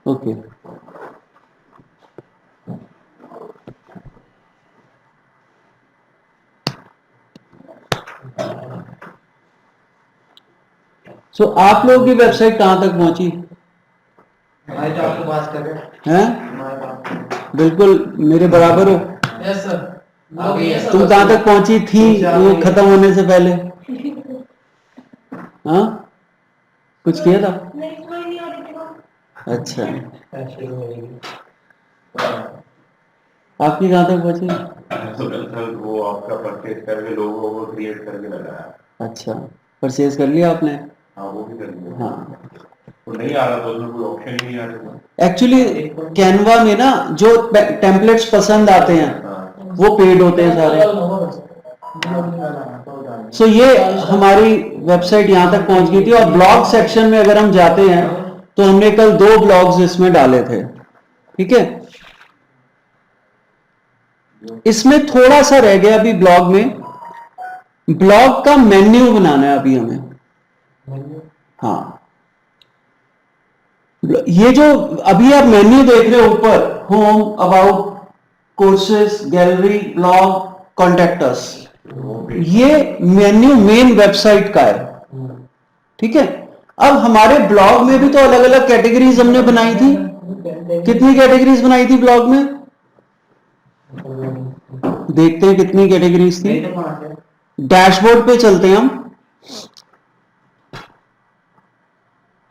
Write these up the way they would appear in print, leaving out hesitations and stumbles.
Okay. सो आप लोगों की वेबसाइट कहां तक पहुंची? आपसे बात कर रहे हैं? बिल्कुल मेरे बराबर हो। Yes sir. तुम कहां तक पहुंची थी वो खत्म होने से पहले? हाँ, कुछ किया था? अच्छा, आपकी कहां तक पहुंची? वो आपका परचेज करके लोगों को क्रिएट करके लगाया। अच्छा, परचेज कर लिया आपने? हाँ, वो भी कर लिया। हाँ, तो नहीं आ रहा था उसमें, कोई ऑप्शन ही नहीं आ रहा। एक्चुअली कैनवा में ना जो टेम्पलेट्स पसंद आते हैं वो पेड होते हैं सारे। सो ये हमारी वेबसाइट यहाँ तक पहुंच गई थी। और ब्लॉग सेक्शन में अगर हम जाते हैं तो हमने कल 2 ब्लॉग्स इसमें डाले थे, ठीक है। इसमें थोड़ा सा रह गया अभी ब्लॉग में, ब्लॉग का मेन्यू बनाना है अभी हमें। हाँ, ये जो अभी आप मेन्यू देख रहे हो ऊपर, home, about, courses, gallery, blog, contact us, ये मेन्यू मेन वेबसाइट का है, ठीक है। अब हमारे ब्लॉग में भी तो अलग अलग कैटेगरीज हमने बनाई थी। कितनी कैटेगरीज बनाई थी ब्लॉग में? देखते हैं कितनी कैटेगरीज थी। डैशबोर्ड पे चलते हैं हम।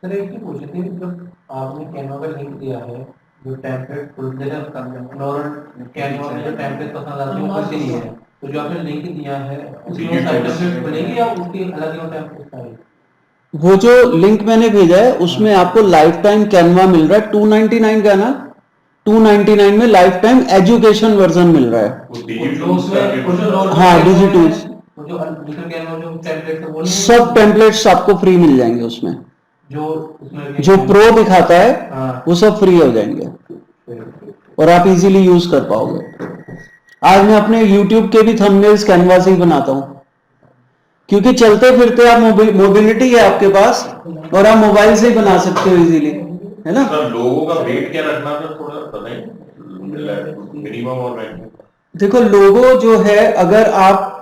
सर एक ही पूछी थी, जब आपने कैनवा का लिंक दिया है, जो टेम्पलेट खुलते हैं कैनवा में जो टेम्पलेट पसंद आते हैं वो खुलते नहीं है, तो जो आपने लिंक दिया है उसमें सारे टेम्पलेट खुलेंगे या उसकी अलग अलग टेम्पलेट आएंगे? वो जो लिंक मैंने भेजा है उसमें आपको लाइफ टाइम कैनवा मिल रहा है 299 का ना, 299 में लाइफ टाइम एजुकेशन वर्जन मिल रहा है। हाँ, डिजिटल्स सब टेम्पलेट्स आपको फ्री मिल जाएंगे उसमें। जो प्रो दिखाता है वो सब फ्री हो जाएंगे और आप इजीली यूज कर पाओगे। आज मैं अपने YouTube के भी थंबनेल्स कैनवा से ही बनाता हूं, क्योंकि चलते फिरते आप मोबिलिटी है आपके पास और आप मोबाइल से ही बना सकते हो इजीली, है ना। सर लोगों का वेट क्या रखना था, थोड़ा बताएं, मिनिमम और मैक्सिमम। देखो लोगो जो है अगर आप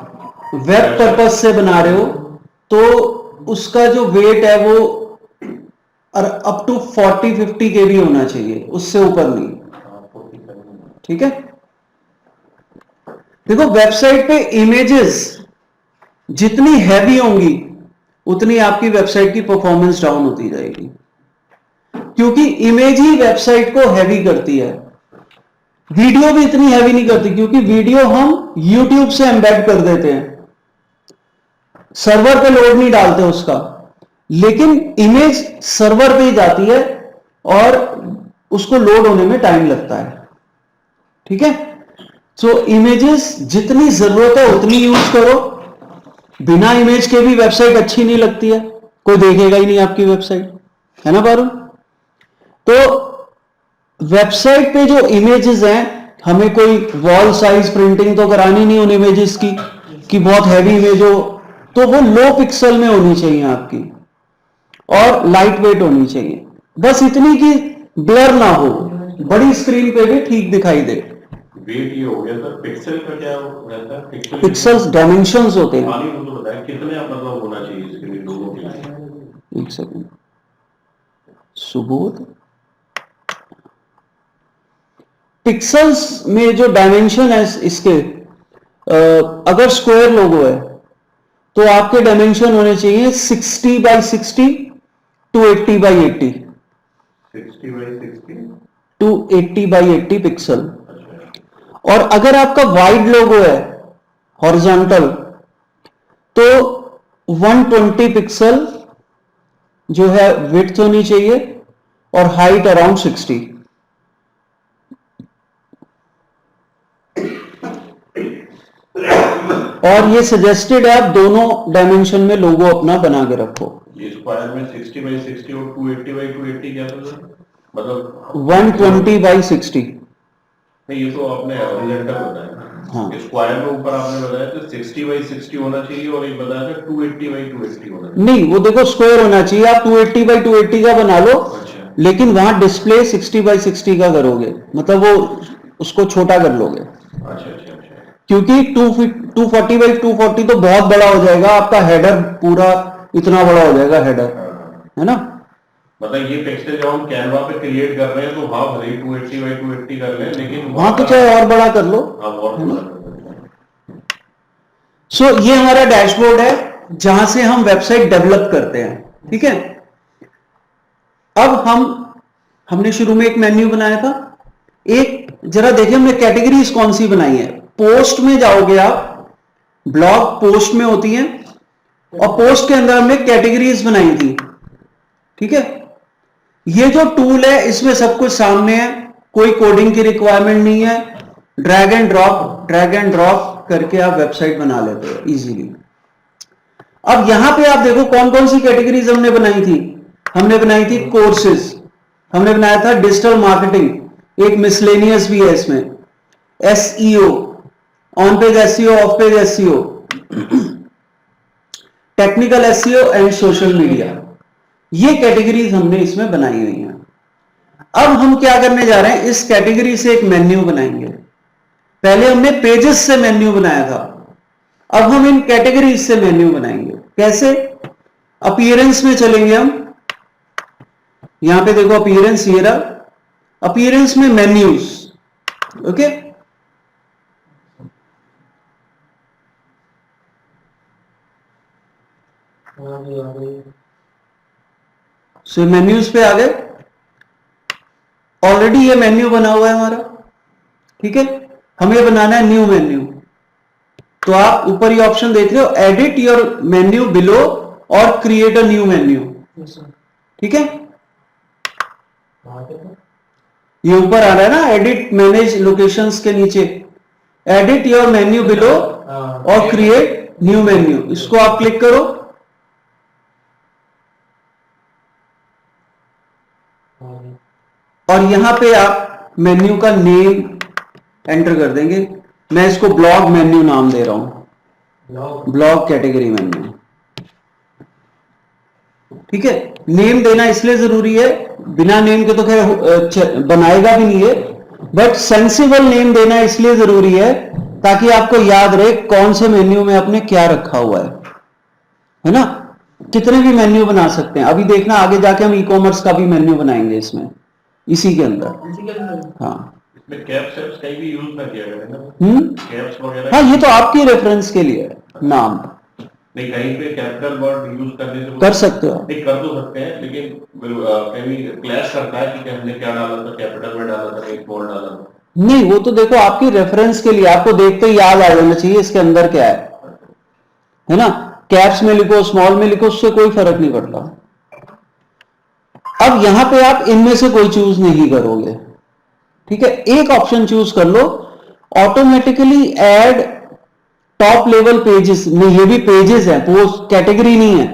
वेब पर्पज से बना रहे हो तो उसका जो वेट है वो अप टू 40-50 के भी होना चाहिए, उससे ऊपर नहीं, ठीक है। देखो वेबसाइट पे इमेजेस जितनी हैवी होंगी उतनी आपकी वेबसाइट की परफॉर्मेंस डाउन होती जाएगी, क्योंकि इमेज ही वेबसाइट को हैवी करती है। वीडियो भी इतनी हैवी नहीं करती, क्योंकि वीडियो हम YouTube से एम्बेड कर देते हैं, सर्वर पे लोड नहीं डालते उसका, लेकिन इमेज सर्वर पे ही जाती है और उसको लोड होने में टाइम लगता है, ठीक है। सो इमेजेस जितनी जरूरत है उतनी यूज करो। बिना इमेज के भी वेबसाइट अच्छी नहीं लगती है, कोई देखेगा ही नहीं आपकी वेबसाइट, है ना पारुल। तो वेबसाइट पे जो इमेजेस हैं, हमें कोई वॉल साइज प्रिंटिंग तो करानी नहीं उन इमेजेस की कि बहुत हैवी इमेज हो, तो वो लो पिक्सल में होनी चाहिए आपकी और लाइट वेट होनी चाहिए, बस इतनी कि ब्लर ना हो, बड़ी स्क्रीन पे भी ठीक दिखाई दे। वेट ये हो गया सर, पिक्सल का क्या रहता है? पिक्सल्स डायमेंशंस होते हैं। आगे मुझे बताएं कितने मतलब होना चाहिए इसके लिए, लोगों के लिए? एक सेकंड, सुबोध, पिक्सल्स में जो डायमेंशन है इसके, अगर स्क्वायर लोगो है तो आपके डायमेंशन होने चाहिए 60x60 to 80x80, 60x60 to 80x80 pixel. और अगर आपका वाइड लोगो है हॉरिजॉन्टल तो 120 पिक्सल जो है विड्थ होनी चाहिए और हाइट अराउंड 60। और ये सजेस्टेड है आप दोनों डायमेंशन में लोगो अपना बना के रखो। ये स्क्वायर में 60x60 और 280x280 क्या था मतलब? 120x60। नहीं, ये तो आपने हॉरिजॉन्टल बताया। हाँ, स्क्वायर में ऊपर आपने बताया तो 60x60 होना चाहिए और एक बताया था 280x280 होना चाहिए। नहीं वो देखो स्क्वायर होना चाहिए, आप 280x280 का बना लो। अच्छा। लेकिन वहां डिस्प्ले 60x60 का करोगे, मतलब वो उसको छोटा कर लोगे, अच्छा अच्छा अच्छा। क्योंकि 240x240 तो बहुत बड़ा हो जाएगा, आपका हेडर पूरा इतना बड़ा हो जाएगा हेडर, है ना। मतलब ये पिक्सल जब हम कैनवा पे क्रिएट कर रहे हैं तो हाँ भले ही 280x280 कर लें, लेकिन वहां तो चाहे और बड़ा कर लो, हाँ और है ना। बड़ा कर लें। सो ये हमारा डैशबोर्ड है जहां से हम वेबसाइट डेवलप करते हैं, ठीक है। अब हमने शुरू में एक मेन्यू बनाया था, एक जरा देखिए हमने कैटेगरीज कौन सी बनाई है। पोस्ट में जाओगे आप, ब्लॉग पोस्ट में होती है, और पोस्ट के अंदर हमने कैटेगरीज बनाई थी, ठीक है। ये जो टूल है इसमें सब कुछ सामने है, कोई कोडिंग की रिक्वायरमेंट नहीं है, ड्रैग एंड ड्रॉप करके आप वेबसाइट बना लेते हो इजीली। अब यहां पे आप देखो कौन कौन सी कैटेगरीज हमने बनाई थी। हमने बनाई थी कोर्सेज, हमने बनाया था डिजिटल मार्केटिंग, एक मिसलेनियस भी है इसमें, SEO, on page SEO, of page SEO, technical SEO and social media, ये कैटेगरीज हमने इसमें बनाई हुई हैं। अब हम क्या करने जा रहे हैं, इस कैटेगरी से एक मेन्यू बनाएंगे। पहले हमने पेजेस से मेन्यू बनाया था, अब हम इन कैटेगरीज से मेन्यू बनाएंगे। कैसे? अपीयरेंस में चलेंगे हम, यहां पे देखो अपीयरेंस, ये रहा अपीयरेंस में मेन्यूज, ओके। सो मेन्यूज पे आ गए, ऑलरेडी ये मेन्यू बना हुआ है हमारा, ठीक है। हमें बनाना है न्यू मेन्यू, तो आप ऊपर ये ऑप्शन देख रहे हो, एडिट योर मेन्यू बिलो और क्रिएट अ न्यू मेन्यू, ठीक है। ये ऊपर आ रहा है ना, एडिट मैनेज लोकेशंस के नीचे, एडिट योर मेन्यू बिलो और क्रिएट न्यू मेन्यू, इसको आप क्लिक करो। और यहां पे आप मेन्यू का नेम एंटर कर देंगे। मैं इसको ब्लॉग मेन्यू नाम दे रहा हूं, ब्लॉग कैटेगरी मेन्यू, ठीक है। नेम देना इसलिए जरूरी है, बिना नेम के तो खैर बनाएगा भी नहीं है, बट सेंसिबल नेम देना इसलिए जरूरी है ताकि आपको याद रहे कौन से मेन्यू में आपने क्या रखा हुआ है ना। कितने भी मेन्यू बना सकते हैं, अभी देखना आगे जाके हम ई कॉमर्स का भी मेन्यू बनाएंगे इसमें, इसी के अंदर। हाँ, इसमें कैप्स एप्स कहीं भी यूज ना किया गया है ना, कैप्स वगैरह। हाँ, ये तो आपकी रेफरेंस के लिए नाम, नहीं कहीं पे कैपिटल वर्ड यूज करने से कर सकते हो, नहीं कर तो सकते हैं, लेकिन कहीं क्लैश करता है कि हमने क्या डाला था, कैपिटल में डाला था, स्मॉल डाला था। नहीं, वो तो देखो आपकी रेफरेंस के लिए, आपको देखते ही याद आ जाना चाहिए इसके अंदर क्या है ना। कैप्स में लिखो, स्मॉल में लिखो, उससे कोई फर्क नहीं पड़ता। अब यहां पे आप इनमें से कोई चूज नहीं करोगे, ठीक है। एक ऑप्शन चूज कर लो, automatically add top level pages में, ये भी पेजेस है, पोस्ट कैटेगरी नहीं है,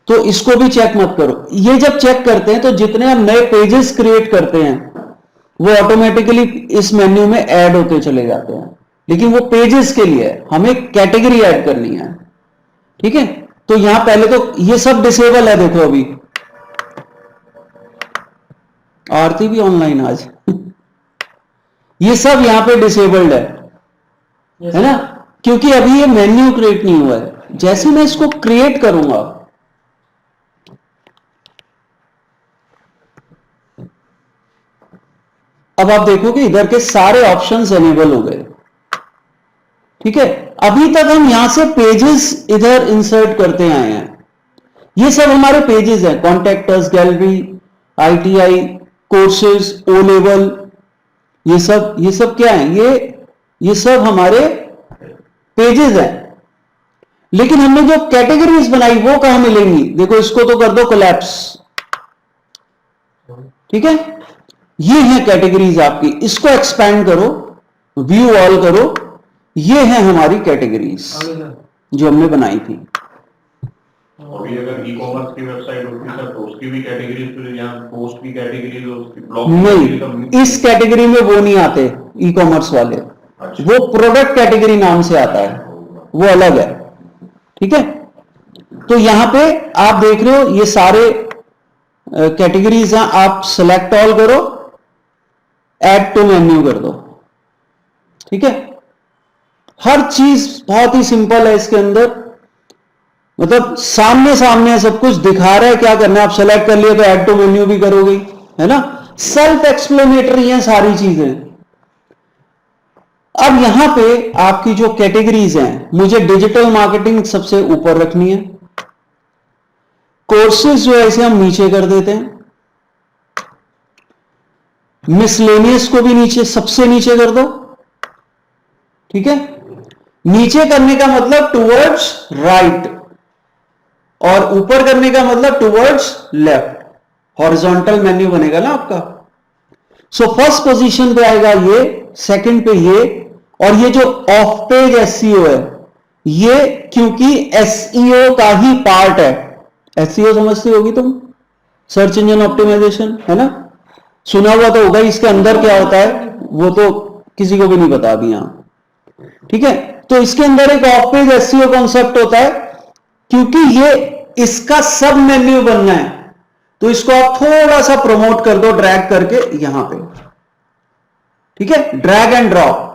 तो इसको भी चेक मत करो। ये जब चेक करते हैं तो जितने हम नए पेजेस क्रिएट करते हैं वो ऑटोमेटिकली इस मेन्यू में ऐड होते चले जाते हैं, लेकिन वो पेजेस के लिए है, हमें कैटेगरी ऐड करनी है, ठीक है। तो यहां पहले तो ये सब डिसेबल है, देखो अभी आरती भी ऑनलाइन आज ये सब यहां पे डिसेबल्ड है ना, क्योंकि अभी ये मेन्यू क्रिएट नहीं हुआ है। जैसे मैं इसको क्रिएट करूंगा, अब आप देखोगे इधर के सारे ऑप्शंस एनेबल हो गए, ठीक है। अभी तक हम यहां से पेजेस इधर इंसर्ट करते आए हैं, ये सब हमारे पेजेस हैं, contactors, gallery, ITI, courses, O level, ये सब क्या है, ये सब हमारे पेजेस हैं। लेकिन हमने जो कैटेगरीज बनाई वो कहां मिलेंगी, देखो इसको तो कर दो कोलैप्स, ठीक है। ये है कैटेगरीज आपकी, इसको एक्सपैंड करो, व्यू ऑल करो, ये है हमारी कैटेगरीज जो हमने बनाई थी। अभी अगर ई कॉमर्स की वेबसाइट होती है तो उसकी भी कैटेगरीज, फिर यहाँ पोस्ट की कैटेगरीज, उसकी ब्लॉग नहीं, इस कैटेगरी में वो नहीं आते ई कॉमर्स वाले, वो प्रोडक्ट कैटेगरी नाम से आता है, वो अलग है, ठीक है। तो यहां पे आप देख रहे हो ये सारे कैटेगरीज हैं, आप सेलेक्ट ऑल करो, ऐड टू मेन्यू कर दो। ठीक है, हर चीज बहुत ही सिंपल है इसके अंदर, मतलब सामने सामने सब कुछ दिखा रहा है क्या करना है। आप सेलेक्ट कर लिए तो ऐड टू मेन्यू भी करोगे, है ना। सेल्फ एक्सप्लेनेटरी है सारी चीजें। अब यहां पे आपकी जो कैटेगरीज हैं, मुझे डिजिटल मार्केटिंग सबसे ऊपर रखनी है, कोर्सेज जो है इसे हम नीचे कर देते हैं, मिसलेनियस को भी नीचे, सबसे नीचे कर दो। ठीक है, नीचे करने का मतलब टुवर्ड्स राइट, और ऊपर करने का मतलब टुवर्ड्स लेफ्ट, हॉरिजॉन्टल मेन्यू बनेगा ना आपका। सो फर्स्ट पोजीशन पे आएगा ये, सेकंड पे ये, और ये जो ऑफ पेज एसईओ है ये क्योंकि एसईओ का ही पार्ट है। एसईओ समझती होगी तुम, सर्च इंजन ऑप्टिमाइजेशन, है ना, सुना हुआ तो होगा। इसके अंदर क्या होता है वो तो किसी को भी नहीं पता अभी यहां। ठीक है, तो इसके अंदर एक ऑफ पेज एसईओ कॉन्सेप्ट होता है, क्योंकि ये इसका सब मेन्यू बनना है, तो इसको आप थोड़ा सा प्रमोट कर दो ड्रैग करके यहां पे। ठीक है, ड्रैग एंड ड्रॉप,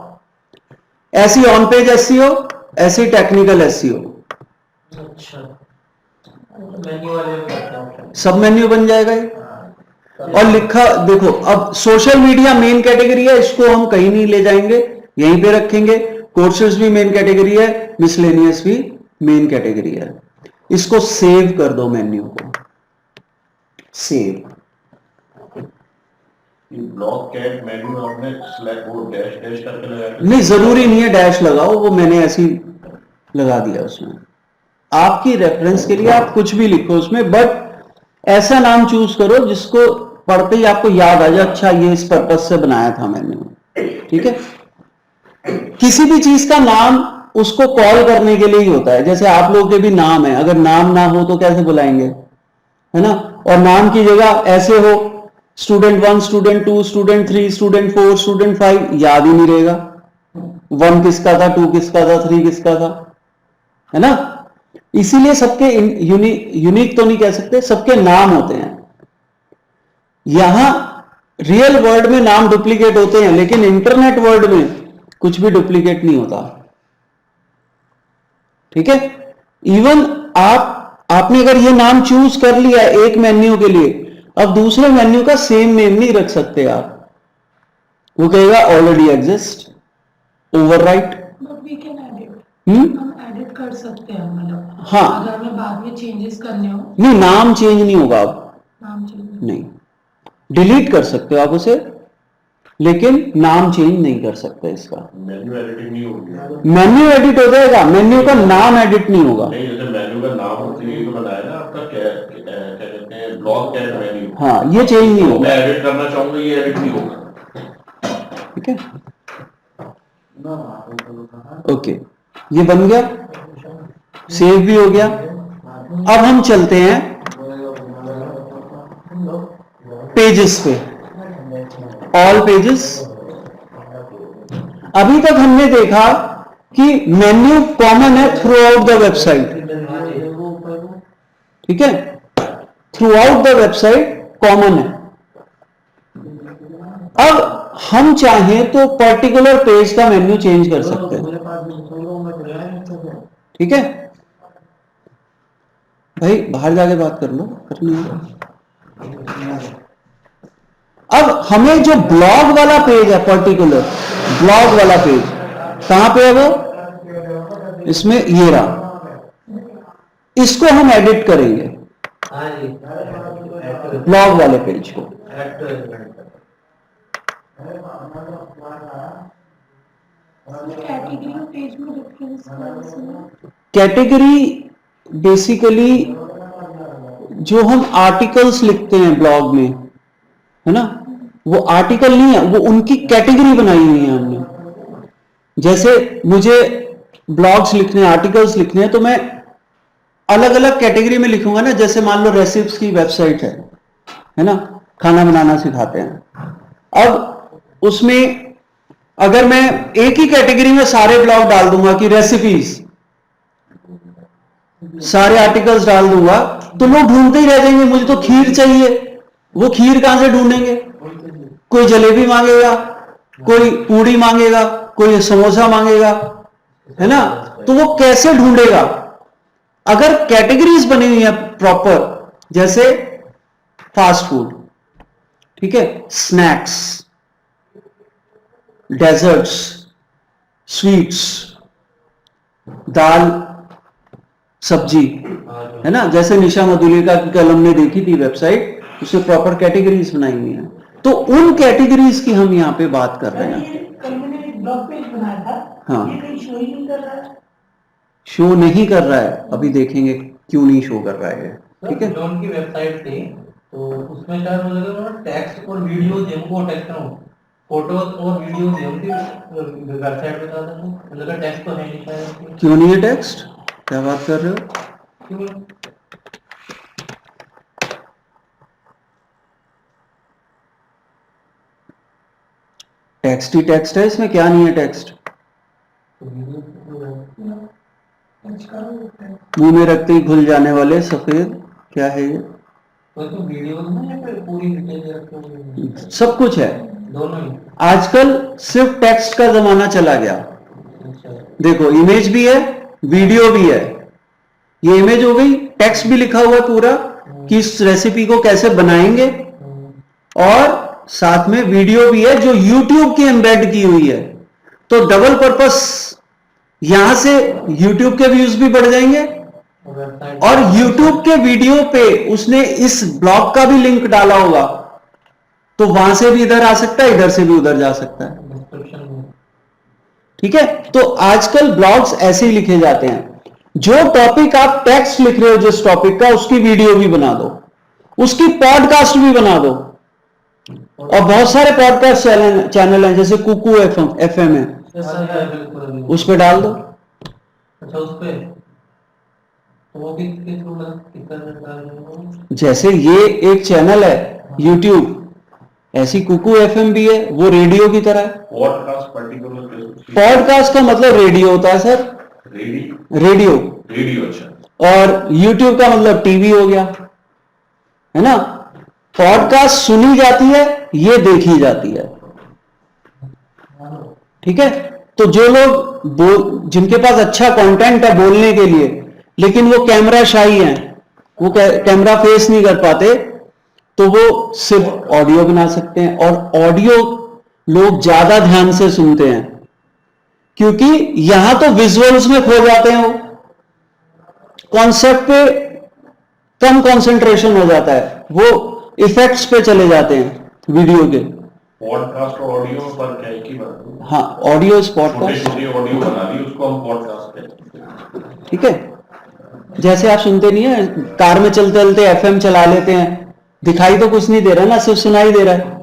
ऐसी ऑन पेज एसईओ, ऐसी टेक्निकल एसईओ, अच्छा, मेन्यू वाले में करता हूं। सब मेन्यू बन जाएगा ये। और लिखा देखो, अब सोशल मीडिया मेन कैटेगरी है, इसको हम कहीं नहीं ले जाएंगे, यहीं पे रखेंगे। कोर्सेज भी मेन कैटेगरी है, मिसलेनियस भी मेन कैटेगरी है। इसको सेव कर दो, मेन्यू को सेव। ब्लॉक कैट मेन्यू आपने स्लैश वो डैश डैश करके लगाया? नहीं, जरूरी नहीं है डैश लगाओ, वो मैंने ऐसी लगा दिया उसमें। आपकी रेफरेंस के लिए आप कुछ भी लिखो उसमें, बट ऐसा नाम चूज करो जिसको पढ़ते ही आपको याद आ जाए, अच्छा ये इस पर्पज से बनाया था मैंने। ठीक है, किसी भी चीज का नाम उसको कॉल करने के लिए ही होता है। जैसे आप लोगों के भी नाम है, अगर नाम ना हो तो कैसे बुलाएंगे, है ना। और नाम की जगह ऐसे हो, student 1, student 2, student 3, student 4, student 5, याद ही नहीं रहेगा 1 किसका था, 2 किसका था, 3 किसका था, है ना। इसीलिए सबके यूनिक तो नहीं कह सकते, सबके नाम होते हैं। यहां रियल वर्ल्ड में नाम डुप्लीकेट होते हैं, लेकिन इंटरनेट वर्ल्ड में कुछ भी डुप्लीकेट नहीं होता। ठीक है, इवन आपने अगर ये नाम चूज कर लिया एक मेन्यू के लिए, अब दूसरे मेन्यू का सेम नेम नहीं रख सकते आप, वो कहेगा already exist, overwrite. We can edit, हम एडिट कर सकते हैं, मतलब हाँ, अगर हमें बाद में चेंजेस करने हो। नहीं, नाम चेंज नहीं होगा अब, नाम चेंज नहीं, डिलीट कर सकते हो आप उसे, लेकिन नाम चेंज नहीं कर सकते इसका। मेन्यू एडिटिंग नहीं होगी? मेन्यू एडिट हो जाएगा, मेन्यू का नाम एडिट नहीं होगा। नहीं, जैसे मेन्यू का नाम होती है तो बताया ना आपका, क्या कहते हैं, ब्लॉक कैट मेन्यू। हाँ, ये चेंज नहीं मैं होगा। एडिट करना चाहूंगा, ये एडिट नहीं होगा। ठीक है, ओके, ये बन गया, सेव भी हो गया। अब हम चलते हैं पेजेस पे, ऑल पेजेस। अभी तक हमने देखा कि मेन्यू कॉमन है थ्रू आउट द वेबसाइट। ठीक है, through out the website common है। अब हम चाहें तो पर्टिकुलर पेज का मेन्यू चेंज कर सकते हैं। ठीक है भाई, बाहर जाके बात कर लो, करनी है। अब हमें जो ब्लॉग वाला पेज है, पर्टिकुलर ब्लॉग वाला पेज कहां पे है वो, इसमें ये रहा, इसको हम एडिट करेंगे, ब्लॉग वाले पेज को। कैटेगरी और पेज में डिफरेंस। कैटेगरी बेसिकली जो हम आर्टिकल्स लिखते हैं ब्लॉग में, है ना, वो आर्टिकल नहीं है, वो उनकी कैटेगरी बनाई हुई है हमने। जैसे मुझे ब्लॉग्स लिखने, आर्टिकल्स लिखने हैं, तो मैं अलग अलग कैटेगरी में लिखूंगा ना। जैसे मान लो रेसिप्स की वेबसाइट है ना, खाना बनाना सिखाते हैं। अब उसमें अगर मैं एक ही कैटेगरी में सारे ब्लॉग डाल दूंगा कि रेसिपीज, सारे आर्टिकल्स डाल दूंगा, तो लोग ढूंढते ही रह जाएंगे, मुझे तो खीर चाहिए। वो खीर कहां से ढूंढेंगे? कोई जलेबी मांगेगा, कोई पूड़ी मांगेगा, कोई समोसा मांगेगा, है ना? तो वो कैसे ढूंढेगा? अगर कैटेगरीज बनी हुई है प्रॉपर, जैसे फास्ट फूड, ठीक है, स्नैक्स, डेजर्ट्स, स्वीट्स, दाल, सब्जी, है ना? जैसे निशा मधुलिका की कलम ने देखी थी वेबसाइट, उसमें प्रॉपर कैटेगरीज बनाई हुई हैं। तो उन कैटेगरीज की हम यहाँ पे बात कर रहे हैं। कल मैंने एक ब्लॉग पेज बनाया था, हाँ। ये कहीं शो ही नहीं कर रहा है। शो नहीं कर रहा है, अभी देखेंगे क्यों नहीं शो कर रहा है, ठीक है? जो उनकी वेबसाइट थी, तो उसमें शायद मुझे लगा टेक्स्ट और वीडियो थे, वो टेक्स्ट ना फोटोज और वीडियो थे उनकी वेबसाइट पे था, तो मुझे लगा टेक्स्ट तो है नहीं शायद। क्यों नहीं है टेक्स्ट? क्या बात कर रहे हो? क्यों? टेक्स्ट ही टेक्स्ट है, इसमें क्या नहीं है टेक्स्ट? मुंह में रखते ही घुल जाने वाले सफेद, क्या है ये? तो वीडियो में या फिर पूरी डिटेल रखी हुई है? सब कुछ है। दोनों ही? आजकल सिर्फ टेक्स्ट का जमाना चला गया। अच्छा। देखो, इमेज भी है, वीडियो भी है। ये इमेज हो गई, टेक्स्ट भी लिखा हुआ है पूरा कि इस रेसिपी को कैसे बनाएंगे, और साथ में वीडियो भी है जो YouTube की एम्बेड की हुई है। तो डबल पर्पस, यहां से YouTube के व्यूज भी बढ़ जाएंगे, और YouTube के वीडियो पे उसने इस ब्लॉग का भी लिंक डाला होगा, तो वहां से भी इधर आ सकता है, इधर से भी उधर जा सकता है, डिस्क्रिप्शन में। ठीक है? तो आजकल ब्लॉग्स ऐसे ही लिखे जाते हैं। जो टॉपिक आप टेक्स्ट लिख रहे हो जिस टॉपिक का, उसकी वीडियो भी बना दो, उसकी पॉडकास्ट भी बना दो। और बहुत सारे पॉडकास्ट चैनल हैं, जैसे कुकू FM है, उस पर डाल दो। अच्छा, उस पे तो वो किसके थ्रू मतलब जैसे ये एक चैनल है YouTube, ऐसी कुकू FM भी है, वो रेडियो की तरह है। पॉडकास्ट पर्टिकुलर पॉडकास्ट का मतलब रेडियो होता है सर, रेडियो। रेडियो, अच्छा। और YouTube का मतलब टीवी हो गया, है ना? पॉडकास्ट सुनी जाती है, ये देखी जाती है, ठीक है? तो जो लोग जिनके पास अच्छा कंटेंट है बोलने के लिए, लेकिन वो कैमरा शाई हैं, वो कैमरा फेस नहीं कर पाते, तो वो सिर्फ ऑडियो बना सकते हैं। और ऑडियो लोग ज्यादा ध्यान से सुनते हैं, क्योंकि यहां तो विजुअल्स में खो जाते हैं, वो कॉन्सेप्ट पे कम कंसंट्रेशन हो जाता है, वो इफेक्ट्स पे चले जाते हैं वीडियो के। पॉडकास्ट और ऑडियो पर क्या एक ही बात है? हाँ, ऑडियो इज छोटे पॉडकास्ट, छोटे ऑडियो बना दी, उसको हम पॉडकास्ट कहते हैं। ठीक है? जैसे आप सुनते नहीं है, कार में चलते चलते FM चला लेते हैं, दिखाई तो कुछ नहीं दे रहा ना, सिर्फ सुनाई दे रहा है,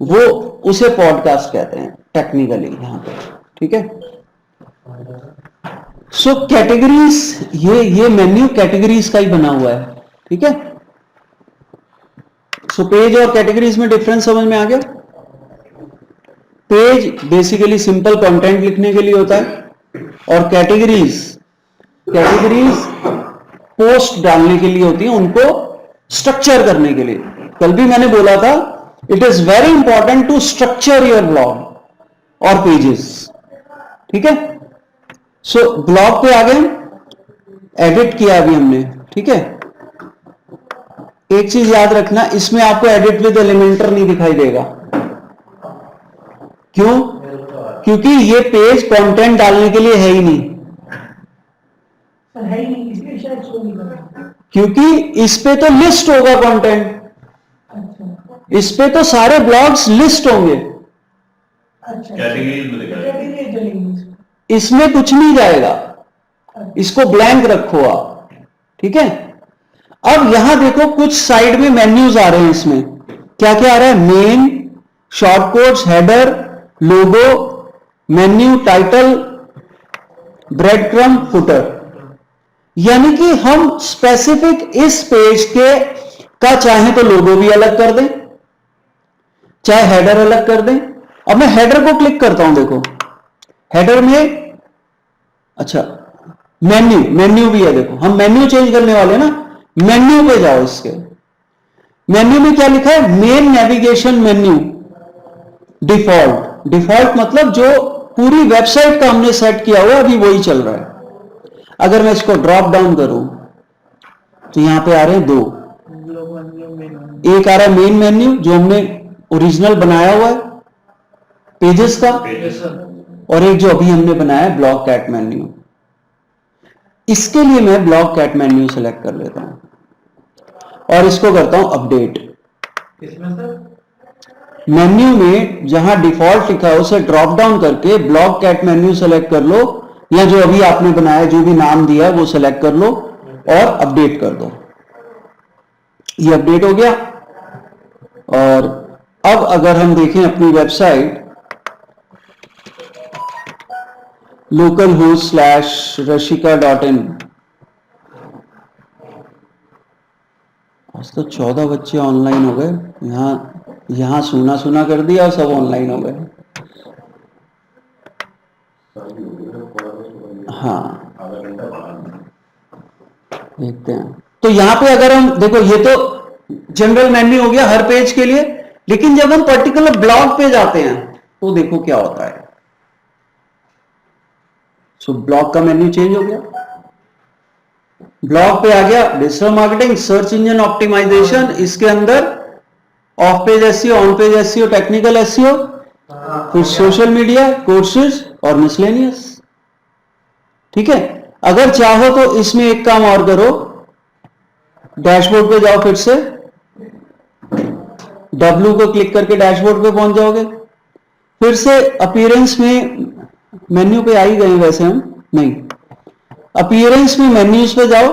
वो उसे पॉडकास्ट कहते हैं टेक्निकली यहाँ पे, ठीक है? सो कैटेगरीज, ये मेन्यू कैटेगरीज का ही बना हुआ है, ठीक है? सो पेज और कैटेगरीज में डिफरेंस समझ में आ गया? पेज बेसिकली सिंपल कंटेंट लिखने के लिए होता है, और कैटेगरीज पोस्ट डालने के लिए होती है, उनको स्ट्रक्चर करने के लिए। कल भी मैंने बोला था, it is very important to structure your blog और पेजेस, ठीक है? सो ब्लॉग पे आ गए, एडिट किया अभी हमने, ठीक है? एक चीज याद रखना, इसमें आपको एडिट विद एलिमेंटर नहीं दिखाई देगा। क्यों? क्योंकि ये पेज कंटेंट डालने के लिए है ही नहीं, सर है ही नहीं, इसलिए शायद शो नहीं कर रहा। क्योंकि इस पे तो लिस्ट होगा कंटेंट, अच्छा इस पे तो सारे ब्लॉग्स लिस्ट होंगे, अच्छा, कैटेगरीज में दिखाई कैटेगरी चलेंगी। इसमें कुछ नहीं जाएगा, इसको ब्लैंक रखो आप, ठीक है? अब यहां देखो, कुछ साइड में मेन्यूज आ रहे हैं, इसमें क्या क्या आ रहा है? Main, shortcodes, header, logo, menu, title, breadcrumb, footer. यानी कि हम स्पेसिफिक इस पेज के का चाहे तो लोगो भी अलग कर दें, चाहे हेडर अलग कर दें। अब मैं हेडर को क्लिक करता हूं, देखो हेडर में, अच्छा मेन्यू भी है, देखो हम मेन्यू चेंज करने वाले हैं ना, मेन्यू पे जाओ, इसके मेन्यू में क्या लिखा है, main navigation menu default. Default मतलब जो पूरी वेबसाइट का हमने सेट किया हुआ अभी वही चल रहा है। अगर मैं इसको ड्रॉप डाउन करूं तो यहां पे आ रहे हैं दो, एक आ रहा है मेन मेन्यू जो हमने ओरिजिनल बनाया हुआ है पेजेस का, और एक जो अभी हमने बनाया है ब्लॉक कैट मेन्यू। इसके लिए मैं ब्लॉक कैट मेन्यू सेलेक्ट कर लेता हूं और इसको करता हूं अपडेट। इसमें सर मेन्यू में जहां डिफॉल्ट लिखा है उसे ड्रॉप डाउन करके ब्लॉक कैट मेन्यू सेलेक्ट कर लो, या जो अभी आपने बनाया जो भी नाम दिया वो सेलेक्ट कर लो और अपडेट कर दो। ये अपडेट हो गया। और अब अगर हम देखें अपनी वेबसाइट localhost/rashika.in, आज तो 14 बच्चे ऑनलाइन हो गए। यहां सुना सुना कर दिया और सब ऑनलाइन हो गए। हाँ, आधा घंटा बढ़ा। देखते हैं। तो यहां पे अगर हम देखो, ये तो जनरल मेन्यू हो गया हर पेज के लिए, लेकिन जब हम पर्टिकुलर ब्लॉग पे जाते हैं तो देखो क्या होता है। सो ब्लॉग का मेन्यू चेंज हो गया। ब्लॉग पे आ गया digital marketing, search engine optimisation, इसके अंदर off page SEO, on page SEO, technical SEO, फिर सोशल मीडिया, कोर्सेज और मिसलेनियस। ठीक है। अगर चाहो तो इसमें एक काम और करो, डैशबोर्ड पे जाओ, फिर से W को क्लिक करके डैशबोर्ड पे पहुंच जाओगे। फिर से अपीयरेंस में, मेन्यू पे आ ही गए वैसे हम, नहीं, अपीयरेंस में मेन्यूज पे जाओ।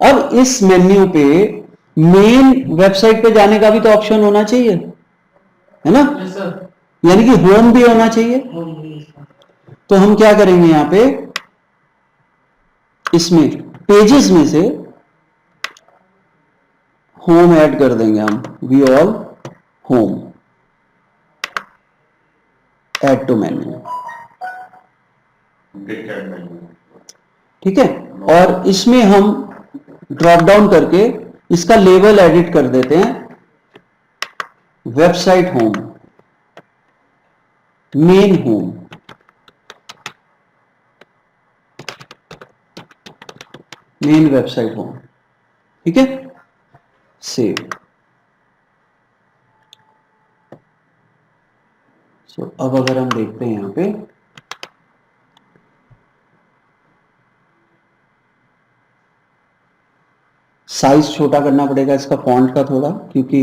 अब इस मेन्यू पे मेन वेबसाइट पे जाने का भी तो ऑप्शन होना चाहिए, है ना, यस सर। यानी कि होम भी होना चाहिए। तो हम क्या करेंगे, यहां पे इसमें पेजेस में से होम ऐड कर देंगे हम, we all home, add to menu. Big cat menu. ठीक है। और इसमें हम ड्रॉप डाउन करके इसका लेबल एडिट कर देते हैं, website home, main home, main website home. ठीक है, सेव। सो अब अगर हम देखते हैं यहां पे, साइज छोटा करना पड़ेगा इसका फॉन्ट का थोड़ा, क्योंकि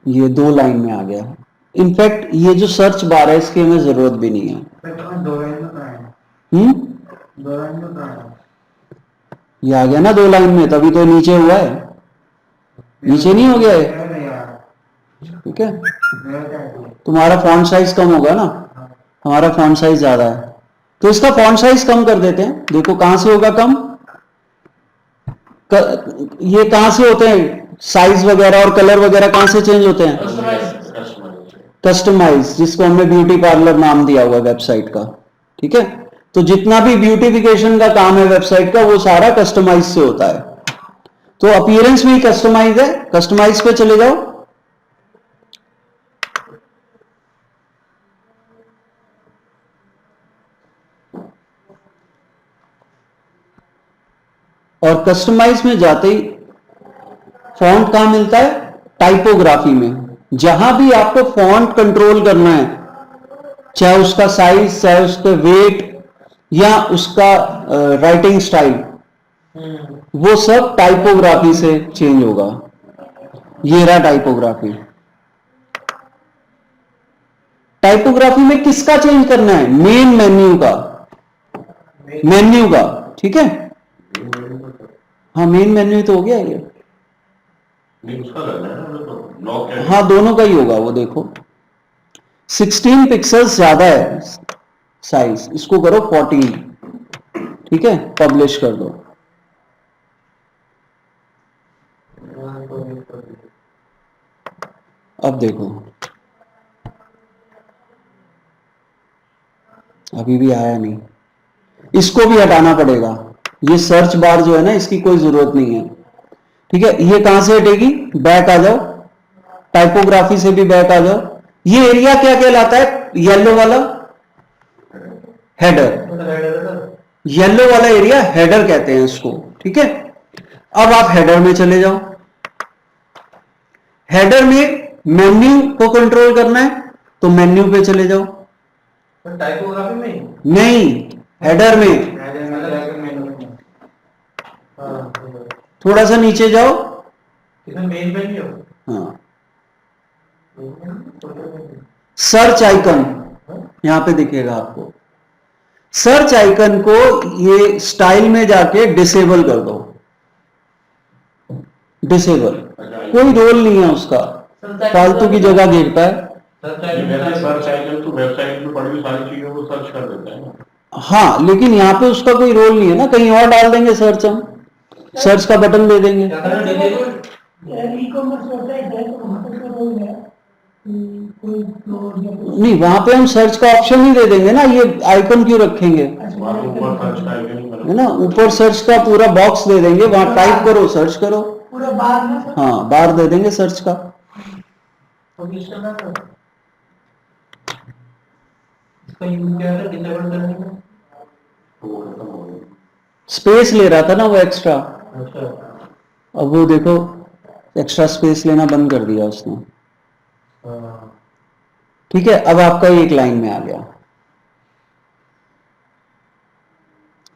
ये 2 लाइन में आ गया है। इनफैक्ट ये जो सर्च बार है इसकी हमें जरूरत भी नहीं है। दो लाइन में कहाँ है? हम्म, 2 लाइन में कहाँ है? ये आ गया ना 2 लाइन में, तभी तो नीचे हुआ है, नीचे नहीं हो गया है। ठीक है, तुम्हारा फॉन्ट साइज कम होगा ना, हमारा फॉन्ट साइज ज्यादा है, तो इसका फॉन्ट साइज कम कर देते हैं। देखो कहां से होगा कम, ये कहां से होते हैं, साइज वगैरह और कलर वगैरह कहां से चेंज होते हैं, कस्टमाइज, जिसको हमने ब्यूटी पार्लर नाम दिया हुआ है वेबसाइट का। ठीक है, तो जितना भी ब्यूटिफिकेशन का काम है वेबसाइट का वो सारा कस्टमाइज से होता है। तो अपीयरेंस में ही कस्टमाइज है, कस्टमाइज पे चले जाओ। और कस्टमाइज में जाते ही फॉन्ट कहां मिलता है, टाइपोग्राफी में। जहां भी आपको फॉन्ट कंट्रोल करना है, चाहे उसका साइज, चाहे उसका वेट, या उसका राइटिंग स्टाइल, वो सब टाइपोग्राफी से चेंज होगा। ये रहा टाइपोग्राफी। टाइपोग्राफी में किसका चेंज करना है, मेन मेन्यू का, मेन्यू का। ठीक है, हाँ मेन मेन्यू तो हो गया ये, नहीं उसका करना है ना, तो ब्लॉक कैट। हाँ दोनों का ही होगा। वो देखो 16 पिक्सल्स ज्यादा है साइज, इसको करो 14। ठीक है, पब्लिश कर दो। अब देखो, अभी भी आया नहीं। इसको भी हटाना पड़ेगा। ये सर्च बार जो है ना, इसकी कोई जरूरत नहीं है। ठीक है, ये कहां से हटेगी? बैक आ जाओ, टाइपोग्राफी से भी बैक आ जाओ। ये एरिया क्या कहलाता है? येलो वाला हेडर, येलो वाला एरिया हेडर कहते हैं इसको। ठीक है, अब आप हेडर में चले जाओ। हेडर में मेन्यू को कंट्रोल करना है तो मेन्यू पे चले जाओ। टाइपोग्राफी में नहीं, हेडर में थोड़ा सा नीचे जाओ। इसमें मेन पे नहीं हो। हाँ, सर्च आइकन यहां पे दिखेगा आपको। सर्च आइकन को ये स्टाइल में जाके डिसेबल कर दो। डिसेबल, कोई रोल नहीं है उसका, फालतू की जगह घेरता है। सर्च आइकन तो वेबसाइट में पड़ी हुई सारी चीजों को सर्च कर देता है ना। हाँ, लेकिन यहाँ पे उसका कोई रोल नहीं है ना, कहीं और डाल देंगे सर्च, हम सर्च का बटन दे देंगे। ई कॉमर्स वेबसाइट है तो वहाँ पे तो रोल है कोई फ्लोर या कुछ। नहीं, वहां पे हम सर्च का ऑप्शन ही दे देंगे ना, ये आइकन क्यों रखेंगे? वहाँ तो ऊपर सर्च का आइकन ही बना है ना, ऊपर सर्च का पूरा बॉक्स दे देंगे, वहां टाइप करो, सर्च करो। पूरा बार में सर। हाँ, बार दे देंगे सर्च का। तो इसका ना इसका यूज क्या है डिसेबल करने का? तो वो खत्म हो गया। स्पेस ले रहा था ना वो एक्स्ट्रा, अच्छा अब वो देखो एक्स्ट्रा स्पेस लेना बंद कर दिया उसने। हाँ। ठीक है, अब आपका एक लाइन में आ गया।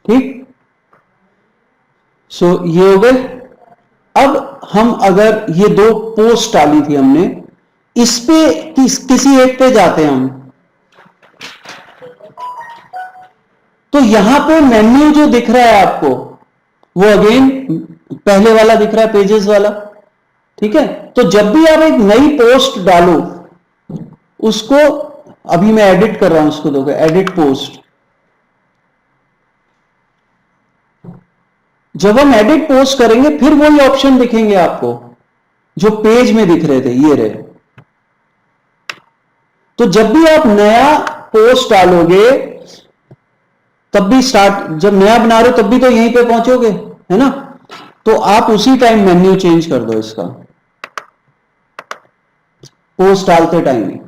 ठीक, सो ये हो गए। अब हम अगर ये दो पोस्ट डाली थी हमने, इस पे किसी एक पे जाते हैं हम, तो यहां पे मेन्यू जो दिख रहा है आपको वो अगेन पहले वाला दिख रहा है, पेजेस वाला। ठीक है, तो जब भी आप एक नई पोस्ट डालो उसको, अभी मैं एडिट कर रहा हूं उसको, देखो एडिट पोस्ट। जब हम एडिट पोस्ट करेंगे फिर वही ऑप्शन दिखेंगे आपको जो पेज में दिख रहे थे, ये रहे। तो जब भी आप नया पोस्ट डालोगे तब भी स्टार्ट, जब नया बना रहे हो तब भी तो यहीं पे पहुंचोगे, है ना, तो आप उसी टाइम मेन्यू चेंज कर दो इसका, पोस्ट डालते टाइम ही।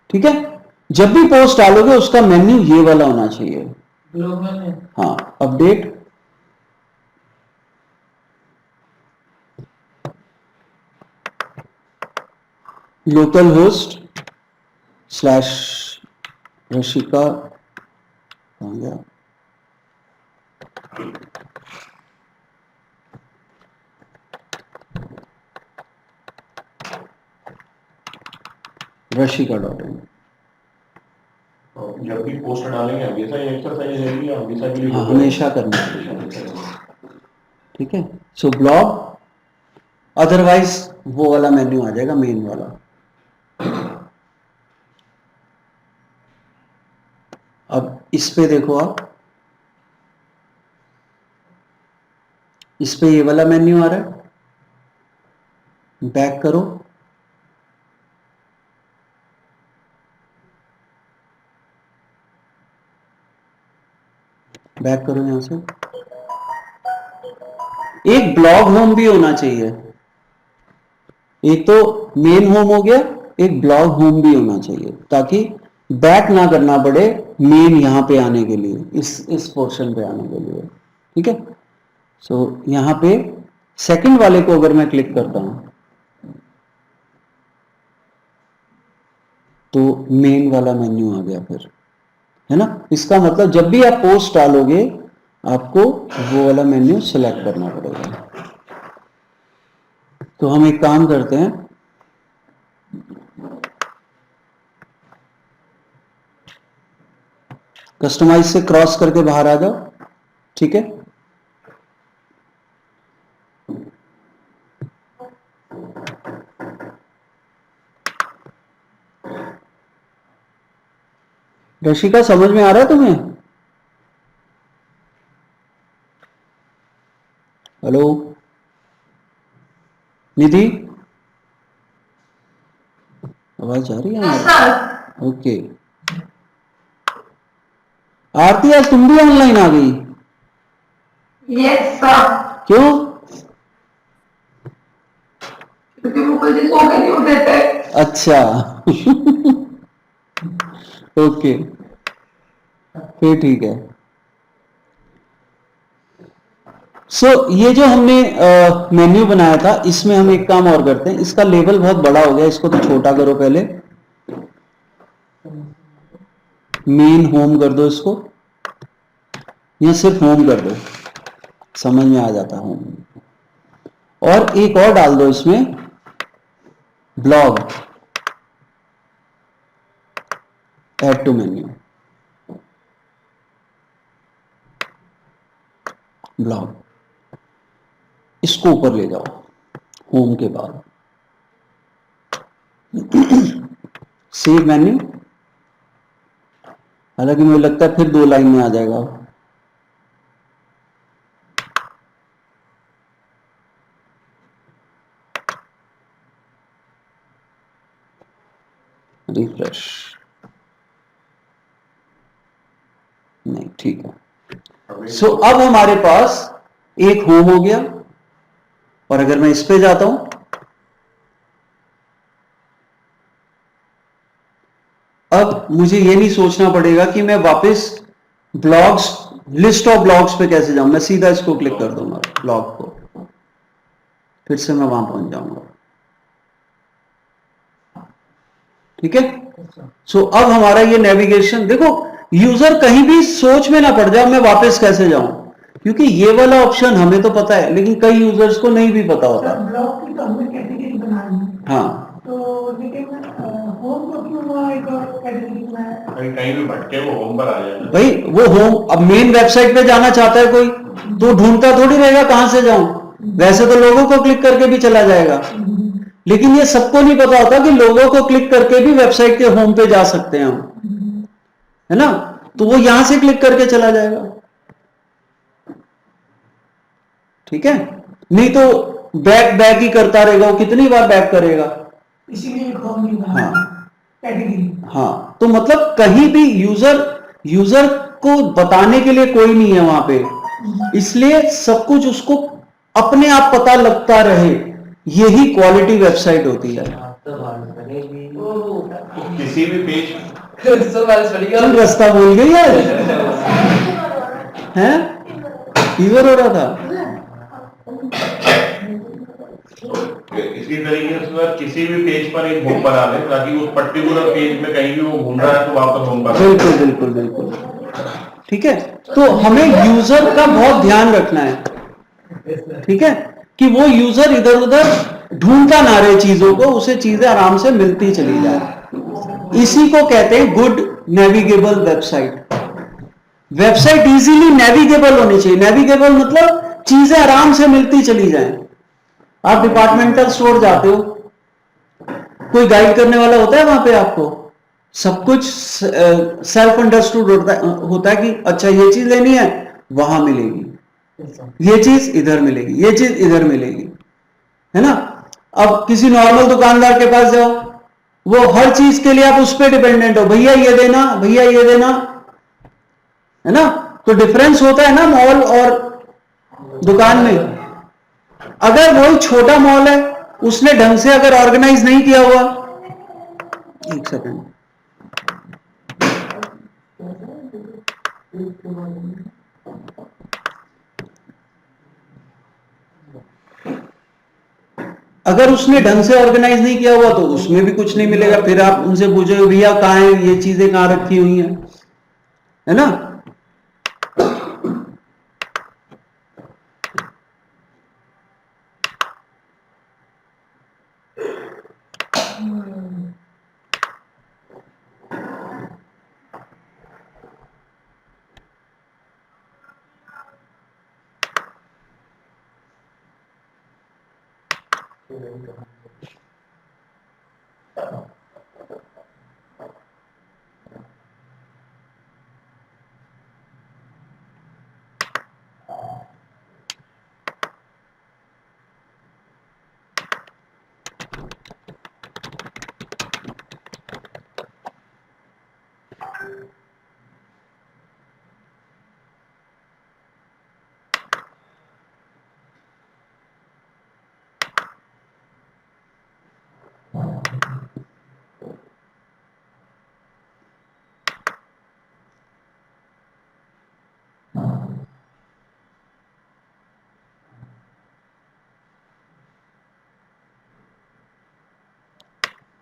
ठीक है, जब भी पोस्ट डालोगे उसका मेन्यू ये वाला होना चाहिए। ग्लोबल है। हाँ, update, local host slash Rashika, कहाँ गया? rashika.in। जब भी पोस्ट डालेंगे हमेशा ये एक्सरसाइज रहेगी, हमेशा के लिए हाँ, हमेशा करना है। ठीक है, सो ब्लॉग, अदरवाइज वो वाला मेन्यू आ जाएगा, मेन वाला। अब इस पे देखो आप, इस पे ये वाला मेन्यू आ रहा है, बैक करो, बैक करो यहां से। एक ब्लॉग होम भी होना चाहिए, एक तो मेन होम हो गया, एक ब्लॉग होम भी होना चाहिए, ताकि बैक ना करना पड़े मेन यहां पे आने के लिए, इस पोर्शन पे आने के लिए। ठीक है, सो यहां पे सेकंड वाले को अगर मैं क्लिक करता हूं तो मेन वाला मेन्यू आ गया फिर, है ना। इसका मतलब जब भी आप पोस्ट डालोगे आपको वो वाला मेन्यू सिलेक्ट करना पड़ेगा। तो हम एक काम करते हैं, कस्टमाइज से क्रॉस करके बाहर आ जाओ। ठीक है, रशिका समझ में आ रहा है तुम्हें? हेलो निधि, आवाज आ रही है? ओके, आरती आज तुम भी ऑनलाइन आ गई? यस सर, क्यों? क्योंकि वो कोई दिन मौका नहीं देते। अच्छा ओके, फिर ठीक है। सो ये जो हमने मेन्यू बनाया था, इसमें हम एक काम और करते हैं। इसका लेवल बहुत बड़ा हो गया, इसको तो छोटा करो पहले। मेन होम कर दो इसको, या सिर्फ होम कर दो, समझ में आ जाता होम। और एक और डाल दो इसमें, blog, add to menu, blog, इसको ऊपर ले जाओ होम के बाद। सेव मेन्यू, हालांकि मुझे लगता है फिर 2 लाइन में आ जाएगा। रिफ्रेश, नहीं ठीक है। सो अब हमारे पास एक होम हो गया, और अगर मैं इस पे जाता हूं, अब मुझे ये नहीं सोचना पड़ेगा कि मैं वापस ब्लॉग्स, लिस्ट ऑफ ब्लॉग्स पे कैसे जाऊं। मैं सीधा इसको क्लिक कर दूंगा, ब्लॉग को, फिर से मैं वहां पहुंच जाऊंगा। ठीक है। सो अब हमारा ये नेविगेशन देखो, यूजर कहीं भी सोच में ना पड़ जाए मैं वापस कैसे जाऊं, क्योंकि ये वाला ऑप्शन हमें तो पता है, लेकिन कई यूजर्स को नहीं भी पता होता। सर ब्लॉक की तो हमने कैटेगरी बनाई है, हाँ, तो लेकिन होम को क्यों वहाँ एक और कैटेगरी बनाया? कहीं भी भटके वो होम पर आ जाए। भाई वो होम, अब मेन वेबसाइट पे जाना चाहता है कोई, तो ढूंढता थोड़ी रहेगा कहां से जाऊं। वैसे तो लोगों को क्लिक करके भी चला जाएगा, लेकिन ये सबको नहीं पता होता कि लोगों को क्लिक करके भी वेबसाइट के होम पे जा सकते हैं हम, है ना। तो वो यहां से क्लिक करके चला जाएगा, ठीक है। नहीं तो बैक बैक ही करता रहेगा, वो कितनी बार बैक करेगा। इसीलिए एक होम नहीं बनाया, कैटेगरी। हाँ, तो मतलब कहीं भी यूजर को बताने के लिए कोई नहीं है वहां पे, इसलिए सब कुछ उसको अपने आप पता लगता रहे। यही क्वालिटी वेबसाइट होती है। किसी भी पेज चल रास्ता भूल गई यार, हैं फीवर हो रहा था। इसी तरीके से किसी भी पेज पर एक होम बना दें, ताकि उस पर्टिकुलर पेज में कहीं भी वो घूम रहा है तो वापस होम पर। बिल्कुल बिल्कुल बिल्कुल, ठीक है। तो हमें यूजर का बहुत ध्यान रखना है, ठीक है, कि वो यूजर इधर उधर ढूंढता ना रहे चीजों को, उसे चीजें आराम से मिलती चली जाए। इसी को कहते हैं good navigable website. Website easily navigable होनी चाहिए। नेविगेबल मतलब चीजें आराम से मिलती चली जाएं। आप डिपार्टमेंटल स्टोर जाते हो, कोई गाइड करने वाला होता है वहां पे आपको, सब कुछ सेल्फ अंडरस्टूड होता है कि अच्छा ये चीज लेनी है वहां मिलेगी, ये चीज इधर मिलेगी, ये चीज इधर मिलेगी, है ना। अब किसी नॉर्मल दुकानदार के पास जाओ, वो हर चीज के लिए आप उस पर डिपेंडेंट हो, भैया ये देना, भैया ये देना, है ना। तो डिफरेंस होता है ना मॉल और दुकान में। अगर वही छोटा मॉल है, उसने ढंग से अगर ऑर्गेनाइज नहीं किया हुआ, एक सेकंड, अगर उसने ढंग से ऑर्गेनाइज नहीं किया हुआ तो उसमें भी कुछ नहीं मिलेगा। फिर आप उनसे पूछोगे भैया कहाँ है ये चीजें, कहाँ रखी हुई हैं, है ना।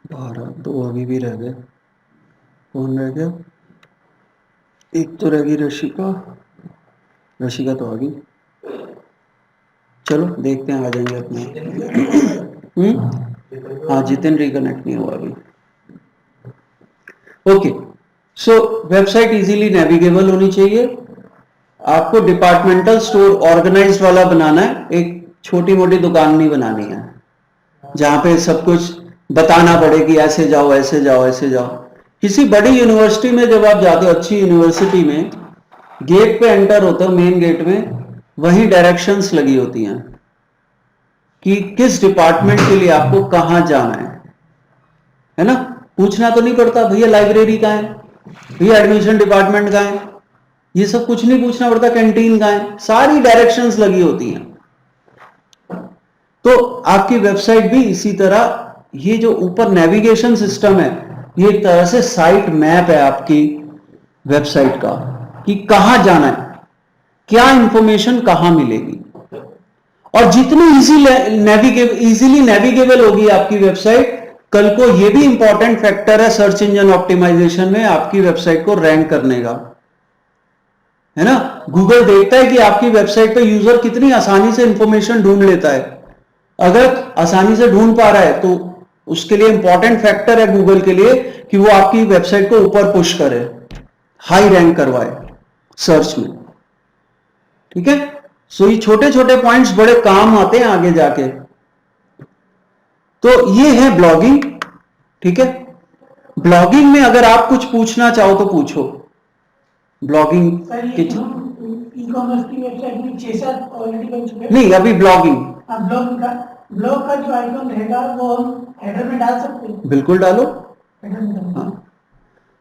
12 2 अभी भी रह गए। कौन रह गया? एक तो रह गई रशिका। रशिका तो आ गई। चलो देखते हैं, आ जाएंगे अपने। हाँ, जितिन रिकनेक्ट नहीं हुआ अभी। ओके, सो वेबसाइट इजीली नेविगेबल होनी चाहिए। आपको डिपार्टमेंटल स्टोर ऑर्गेनाइज्ड वाला बनाना है, एक छोटी मोटी दुकान नहीं बनानी है जहां पे सब कुछ बताना पड़े कि ऐसे जाओ ऐसे जाओ ऐसे जाओ। किसी बड़ी यूनिवर्सिटी में जब आप जाते हो, अच्छी यूनिवर्सिटी में, गेट पे एंटर होते हो, मेन गेट में वही डायरेक्शंस लगी होती हैं कि किस डिपार्टमेंट के लिए आपको कहां जाना है ना। पूछना तो नहीं पड़ता भैया लाइब्रेरी कहाँ है, भैया एडमिशन डिपार्टमेंट कहाँ है, ये सब कुछ नहीं पूछना पड़ता, कैंटीन कहाँ है, सारी डायरेक्शंस लगी होती हैं। तो आपकी वेबसाइट भी इसी तरह, ये जो ऊपर नेविगेशन सिस्टम है, ये एक तरह से साइट मैप है आपकी वेबसाइट का कि कहां जाना है, क्या इंफॉर्मेशन कहां मिलेगी। और जितनी इजीली नेविगेबल होगी आपकी वेबसाइट, कल को ये भी इंपॉर्टेंट फैक्टर है सर्च इंजन ऑप्टिमाइजेशन में आपकी वेबसाइट को रैंक करने का, है ना। गूगल देखता है कि आपकी वेबसाइट पे यूजर कितनी आसानी से इंफॉर्मेशन ढूंढ लेता है। अगर आसानी से ढूंढ पा रहा है तो उसके लिए इंपॉर्टेंट फैक्टर है गूगल के लिए कि वो आपकी वेबसाइट को ऊपर पुश करे, हाई रैंक करवाए सर्च में। ठीक है, सो ये छोटे छोटे पॉइंट्स बड़े काम आते हैं आगे जाके। तो ये है ब्लॉगिंग। ठीक है, ब्लॉगिंग में अगर आप कुछ पूछना चाहो तो पूछो। ब्लॉगिंग सर ये ई कॉमर्स की वेबसाइट में 6-7 ऑलरेडी बन चुके हैं। नहीं, अभी ब्लॉगिंग। ब्लॉग का जो आइकन रहेगा वो हम हेडर में डाल सकते हैं। बिल्कुल डालो, हेडर में डाल हाँ,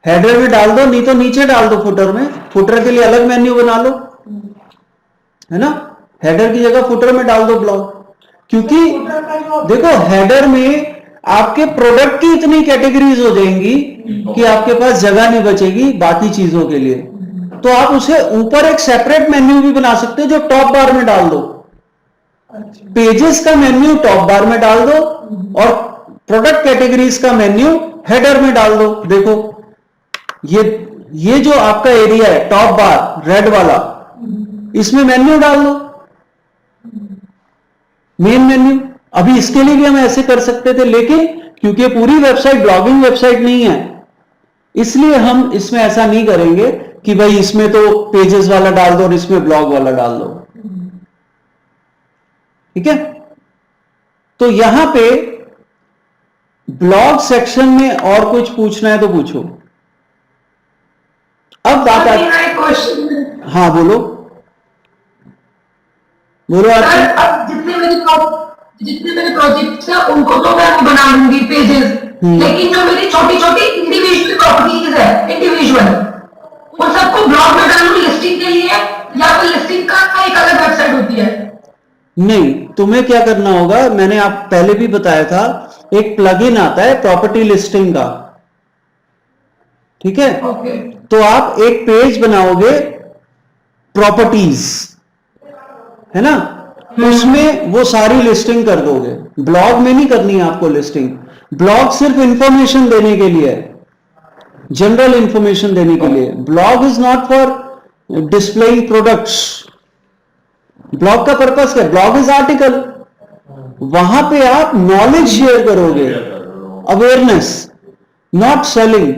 हेडर में डाल दो, नहीं तो नीचे डाल दो फुटर में। फुटर के लिए अलग मेन्यू बना लो, है ना। हेडर की जगह फुटर में डाल दो ब्लॉग, क्योंकि फुटर का जो देखो हेडर में आपके प्रोडक्ट की इतनी कैटेगरीज हो जाएंगी कि आपके पास जगह नहीं बचेगी बाकी चीजों के लिए। तो आप उसे ऊपर एक सेपरेट मेन्यू भी बना सकते हो जो टॉप बार में डाल दो। अच्छा पेजेस का मेन्यू टॉप बार में डाल दो और प्रोडक्ट कैटेगरीज का मेन्यू हेडर में डाल दो। देखो ये जो आपका एरिया है टॉप बार रेड वाला, इसमें मेन्यू डाल दो, मेन मेन्यू। अभी इसके लिए भी हम ऐसे कर सकते थे, लेकिन क्योंकि पूरी वेबसाइट ब्लॉगिंग वेबसाइट नहीं है, इसलिए हम इसमें ऐसा नहीं करेंगे कि भाई इसमें तो पेजेस वाला डाल दो और इसमें ब्लॉग वाला डाल दो। ठीक है, तो यहां पे ब्लॉग सेक्शन में और कुछ पूछना है तो पूछो। अब बात अभी आ, मैं क्वेश्चन, हाँ बोलो बोलो सर आप। अब जितने मेरे प्रोजेक्ट्स हैं उनको तो मैं बना लूंगी पेजेस, लेकिन जो मेरी छोटी छोटी इंडिविजुअल प्रॉपर्टीज है, इंडिविजुअल, उन सबको ब्लॉग में डालूं लिस्टिंग के लिए, या फिर लिस्टिंग का एक अलग वेबसाइट होती है? नहीं, तुम्हें क्या करना होगा, मैंने आप पहले भी बताया था, एक प्लगइन आता है प्रॉपर्टी लिस्टिंग का। ठीक है, ओके, तो आप एक पेज बनाओगे प्रॉपर्टीज, है ना, उसमें वो सारी लिस्टिंग कर दोगे। ब्लॉग में नहीं करनी है आपको लिस्टिंग, ब्लॉग सिर्फ इंफॉर्मेशन देने के लिए है, जनरल इंफॉर्मेशन देने के लिए। Blog is not for displaying products. Blog का पर्पस क्या है? ब्लॉग इज आर्टिकल, वहां पे आप नॉलेज शेयर करोगे, अवेयरनेस, नॉट सेलिंग।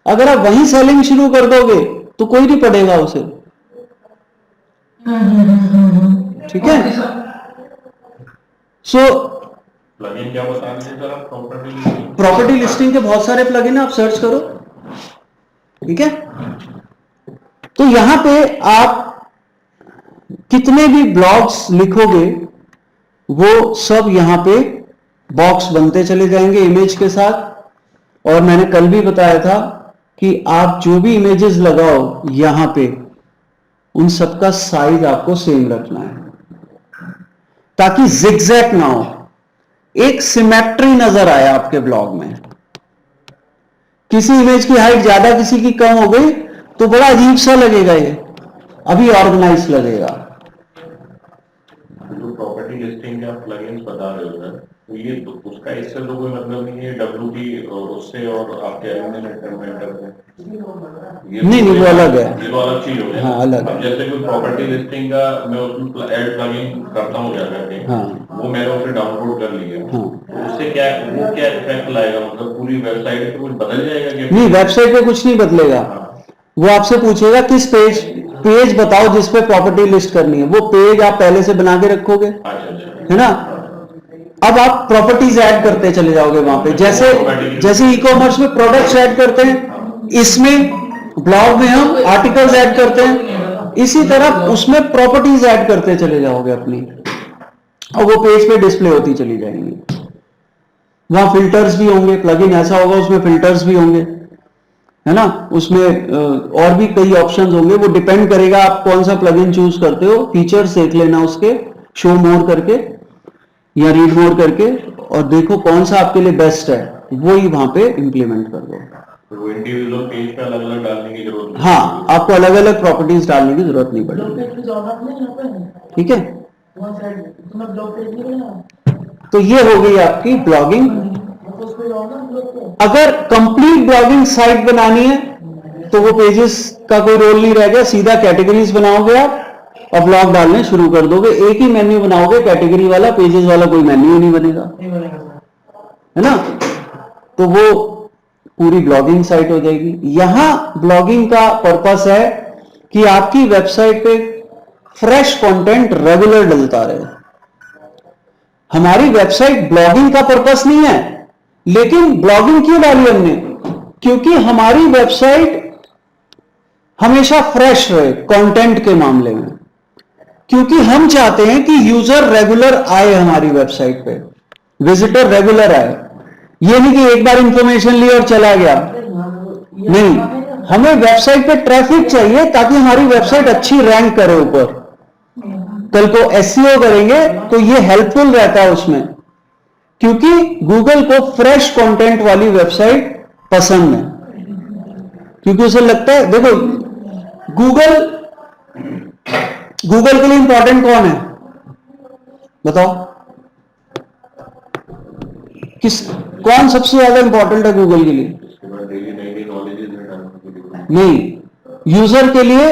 अगर आप वहीं सेलिंग शुरू कर दोगे तो कोई नहीं पढ़ेगा उसे। ठीक है, सो प्लगइन क्या बता रहे हैं सर आप? प्रॉपर्टी प्रॉपर्टी लिस्टिंग के बहुत सारे प्लगइन है, आप सर्च करो। ठीक है, तो यहां पे आप कितने भी ब्लॉग्स लिखोगे वो सब यहां पे बॉक्स बनते चले जाएंगे इमेज के साथ। और मैंने कल भी बताया था कि आप जो भी इमेजेस लगाओ यहां पे, उन सबका साइज आपको सेम रखना है ताकि जिगजैग ना हो, एक सिमेट्री नजर आए आपके ब्लॉग में। किसी इमेज की हाइट ज्यादा किसी की कम हो गई तो बड़ा अजीब सा लगेगा, ये अभी ऑर्गेनाइज लगेगा। जो प्रॉपर्टी लिस्टिंग जो आप प्लगइन्स बता रहे हो सर, तो ये तो उसका इससे तो कोई मतलब नहीं है WP उससे और आपके एडमिनिस्ट्रेटर से, ये नहीं, नहीं, वो अलग है। ये तो अलग चीज हो गया। हाँ, अलग है। अब जैसे कोई प्रॉपर्टी लिस्टिंग का मैं उसमें ऐड प्लगइन करता हूँ जा करके, हाँ। वो मैंने उसे डाउनलोड कर लिया, हाँ। तो उससे क्या वो क्या इफेक्ट लाएगा, मतलब पूरी वेबसाइट पे कुछ बदल जाएगा क्या? नहीं, वेबसाइट पे कुछ नहीं बदलेगा। वो आपसे पूछेगा किस पेज बताओ जिस पे प्रॉपर्टी लिस्ट करनी है, वो पेज आप पहले से बना के रखोगे, अच्छा, है ना। अब आप प्रॉपर्टीज ऐड करते चले जाओगे वहां पे, जैसे ई कॉमर्स में प्रोडक्ट्स ऐड करते हैं, इसमें ब्लॉग में हम आर्टिकल्स ऐड करते हैं, इसी तरह उसमें प्रॉपर्टीज ऐड करते चले जाओगे अपनी, और वो पेज पे डिस्प्ले होती चली जाएंगी। वहां फिल्टर्स भी होंगे, प्लगइन ऐसा होगा उसमें फिल्टर्स भी होंगे, है ना। उसमें और भी कई ऑप्शंस होंगे, वो डिपेंड करेगा आप कौन सा प्लगइन चूज करते हो। फीचर्स देख लेना उसके, शो मोर करके या रीड मोर करके, और देखो कौन सा आपके लिए बेस्ट है, वो ही वहां पे इंप्लीमेंट कर दो। तो वो इंडिविजुअल पेज पे अलग अलग डालने की जरूरत नहीं? हाँ, आपको अलग अलग प्रॉपर्टीज डालने की जरूरत नहीं पड़ेगी, ठीक है। तो ये हो गई आपकी ब्लॉगिंग। अगर कंप्लीट ब्लॉगिंग साइट बनानी है तो वो पेजेस का कोई रोल नहीं रह गया, सीधा कैटेगरीज बनाओगे आप और ब्लॉग डालने शुरू कर दोगे। एक ही मेन्यू बनाओगे कैटेगरी वाला, पेजेस वाला कोई मेन्यू नहीं बनेगा, है ना। तो वो पूरी ब्लॉगिंग साइट हो जाएगी। यहां ब्लॉगिंग का पर्पस है कि आपकी वेबसाइट पे फ्रेश कंटेंट रेगुलर डलता रहे। हमारी वेबसाइट ब्लॉगिंग का पर्पस नहीं है, लेकिन ब्लॉगिंग क्यों डाली हमने, क्योंकि हमारी वेबसाइट हमेशा फ्रेश रहे कंटेंट के मामले में, क्योंकि हम चाहते हैं कि यूजर रेगुलर आए हमारी वेबसाइट पे, विजिटर रेगुलर आए। ये नहीं कि एक बार इंफॉर्मेशन ली और चला गया, नहीं, हमें वेबसाइट पे ट्रैफिक चाहिए ताकि हमारी वेबसाइट अच्छी रैंक करे ऊपर। कल को एसईओ करेंगे तो ये हेल्पफुल रहता है उसमें, क्योंकि गूगल को फ्रेश कंटेंट वाली वेबसाइट पसंद है, क्योंकि उसे लगता है, देखो गूगल के लिए इंपॉर्टेंट कौन है बताओ, कौन सबसे ज्यादा इंपॉर्टेंट है गूगल के लिए? डेली नई नॉलेज नहीं, यूजर के लिए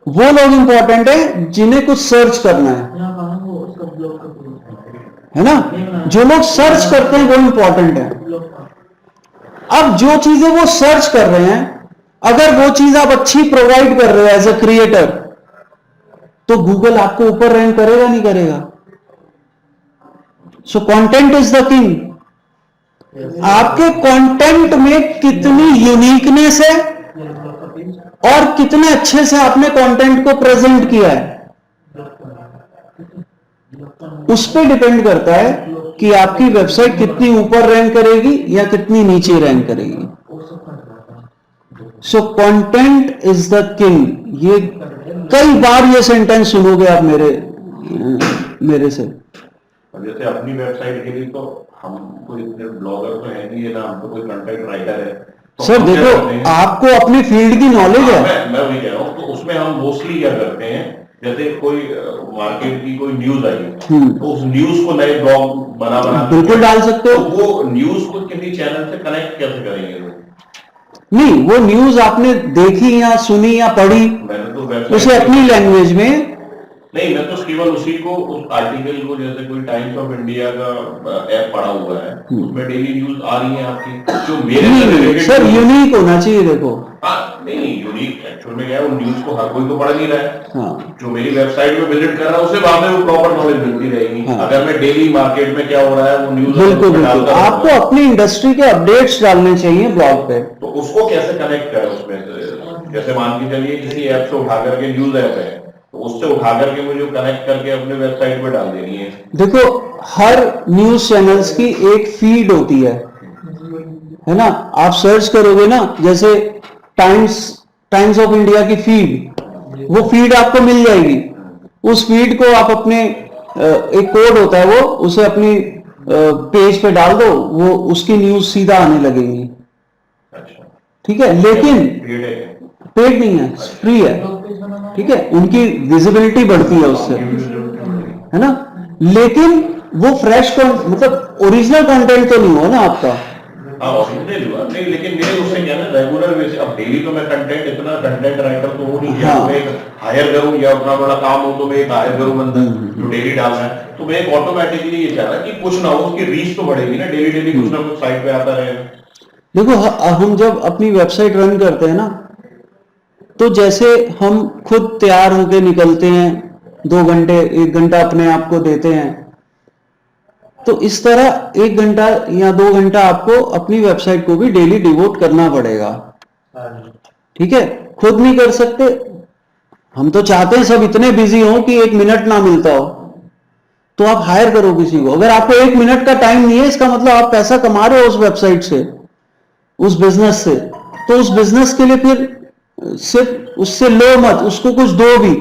वो लोग इंपॉर्टेंट है जिन्हें कुछ सर्च करना है ना। जो लोग सर्च करते हैं वो इंपॉर्टेंट है। अब जो चीजें वो सर्च कर रहे हैं, अगर वो चीज आप अच्छी प्रोवाइड कर रहे हो एज अ क्रिएटर, तो गूगल आपको ऊपर रैंक करेगा नहीं करेगा। So content is the king. आपके कंटेंट में कितनी यूनिकनेस है और कितने अच्छे से आपने कंटेंट को प्रेजेंट किया है, उस पर डिपेंड करता है कि आपकी वेबसाइट कितनी ऊपर रैंक करेगी या कितनी नीचे रैंक करेगी। So content is the king. ये कई बार ये सेंटेंस सुनोगे आप मेरे से। अब जैसे अपनी वेबसाइट के लिए तो हम कोई इतने ब्लॉगर तो है नहीं है ना, हम तो कोई कंटेंट राइटर है। तो सर देखो, आपको अपनी फील्ड की नॉलेज है। मैं वही कह रहा हूँ, तो उसमें हम मोस्टली क्या करते हैं, जैसे कोई मार्केट की कोई न्यूज आई, तो उस न्यूज को नए ब्लॉग बना बिल्कुल डाल सकते हो। तो वो न्यूज को किसी चैनल से कनेक्ट कैसे करेंगे लोग? नहीं, वो न्यूज आपने देखी या सुनी या पढ़ी, मैंने तो उसे अपनी लैंग्वेज में, नहीं, मैं तो केवल उसी को, उस आर्टिकल को, जैसे कोई टाइम्स ऑफ इंडिया का ऐप पढ़ा हुआ है, उसमें डेली न्यूज आ रही है आपकी, जो मेरे सर यूनिक होना चाहिए। देखो नहीं, यूनिक एक्चुअल में क्या है, वो न्यूज को हर कोई तो पढ़ नहीं रहा है। हाँ, जो मेरी वेबसाइट में विजिट कर रहा है उसे बाद में वो प्रॉपर नॉलेज मिलती रहेगी। हाँ। अगर मैं डेली मार्केट में क्या हो रहा है वो न्यूज बिल्कुल बिल्कुल, आपको अपनी इंडस्ट्री के अपडेट्स डालने चाहिए ब्लॉग पे। तो उसको कैसे कनेक्ट करें उसमें से? जैसे मान के चलिए किसी ऐप से उठा करके, न्यूज ऐप है, तो उससे उठा करके मुझे कनेक्ट करके अपने वेबसाइट पे डाल देनी है। देखो, हर न्यूज चैनल्स की एक फीड होती है ना। आप सर्च करोगे ना, जैसे टाइम्स ऑफ इंडिया की फीड, वो फीड आपको मिल जाएगी। उस फीड को आप अपने एक कोड होता है, वो उसे अपनी पेज पे डाल दो, वो उसकी न्यूज सीधा आने लगेगी। अच्छा, ठीक है, लेकिन पेड नहीं है, फ्री है, ठीक है। उनकी विजिबिलिटी बढ़ती है उससे, है ना। लेकिन वो फ्रेश मतलब ओरिजिनल कंटेंट तो नहीं हुआ ना आपका। हाँ ओरिजिनल हुआ नहीं, लेकिन मेरे उससे क्या ना रेगुलर बेसिस, अब डेली तो मैं कंटेंट इतना कंटेंट राइटर तो हो नहीं गया, हाँ। मैं हायर करूँ या उतना बड़ा काम हो तो मैं एक हायर करूँ बंदा जो डेली डालना है, तो मैं एक ऑटोमेटिकली ये चाह रहा कि कुछ ना हो, उसकी रीच तो बढ़ेगी ना, डेली डेली कुछ ना कुछ साइट पे आता रहेगा। देखो हम जब अपनी वेबसाइट रन करते हैं ना, तो जैसे हम खुद तैयार होके निकलते हैं, 2 घंटे 1 घंटा अपने आप को देते हैं, तो इस तरह 1 घंटा या 2 घंटा आपको अपनी वेबसाइट को भी डेली डिवोट करना पड़ेगा। ठीक है, खुद नहीं कर सकते, हम तो चाहते हैं सब इतने बिजी हो कि 1 मिनट ना मिलता हो, तो आप हायर करो किसी को। अगर आपको 1 मिनट का टाइम नहीं है, इसका मतलब आप पैसा कमा रहे हो उस वेबसाइट से, उस बिजनेस से, तो उस बिजनेस के लिए फिर सिर्फ उससे लो मत, उसको कुछ दो भी,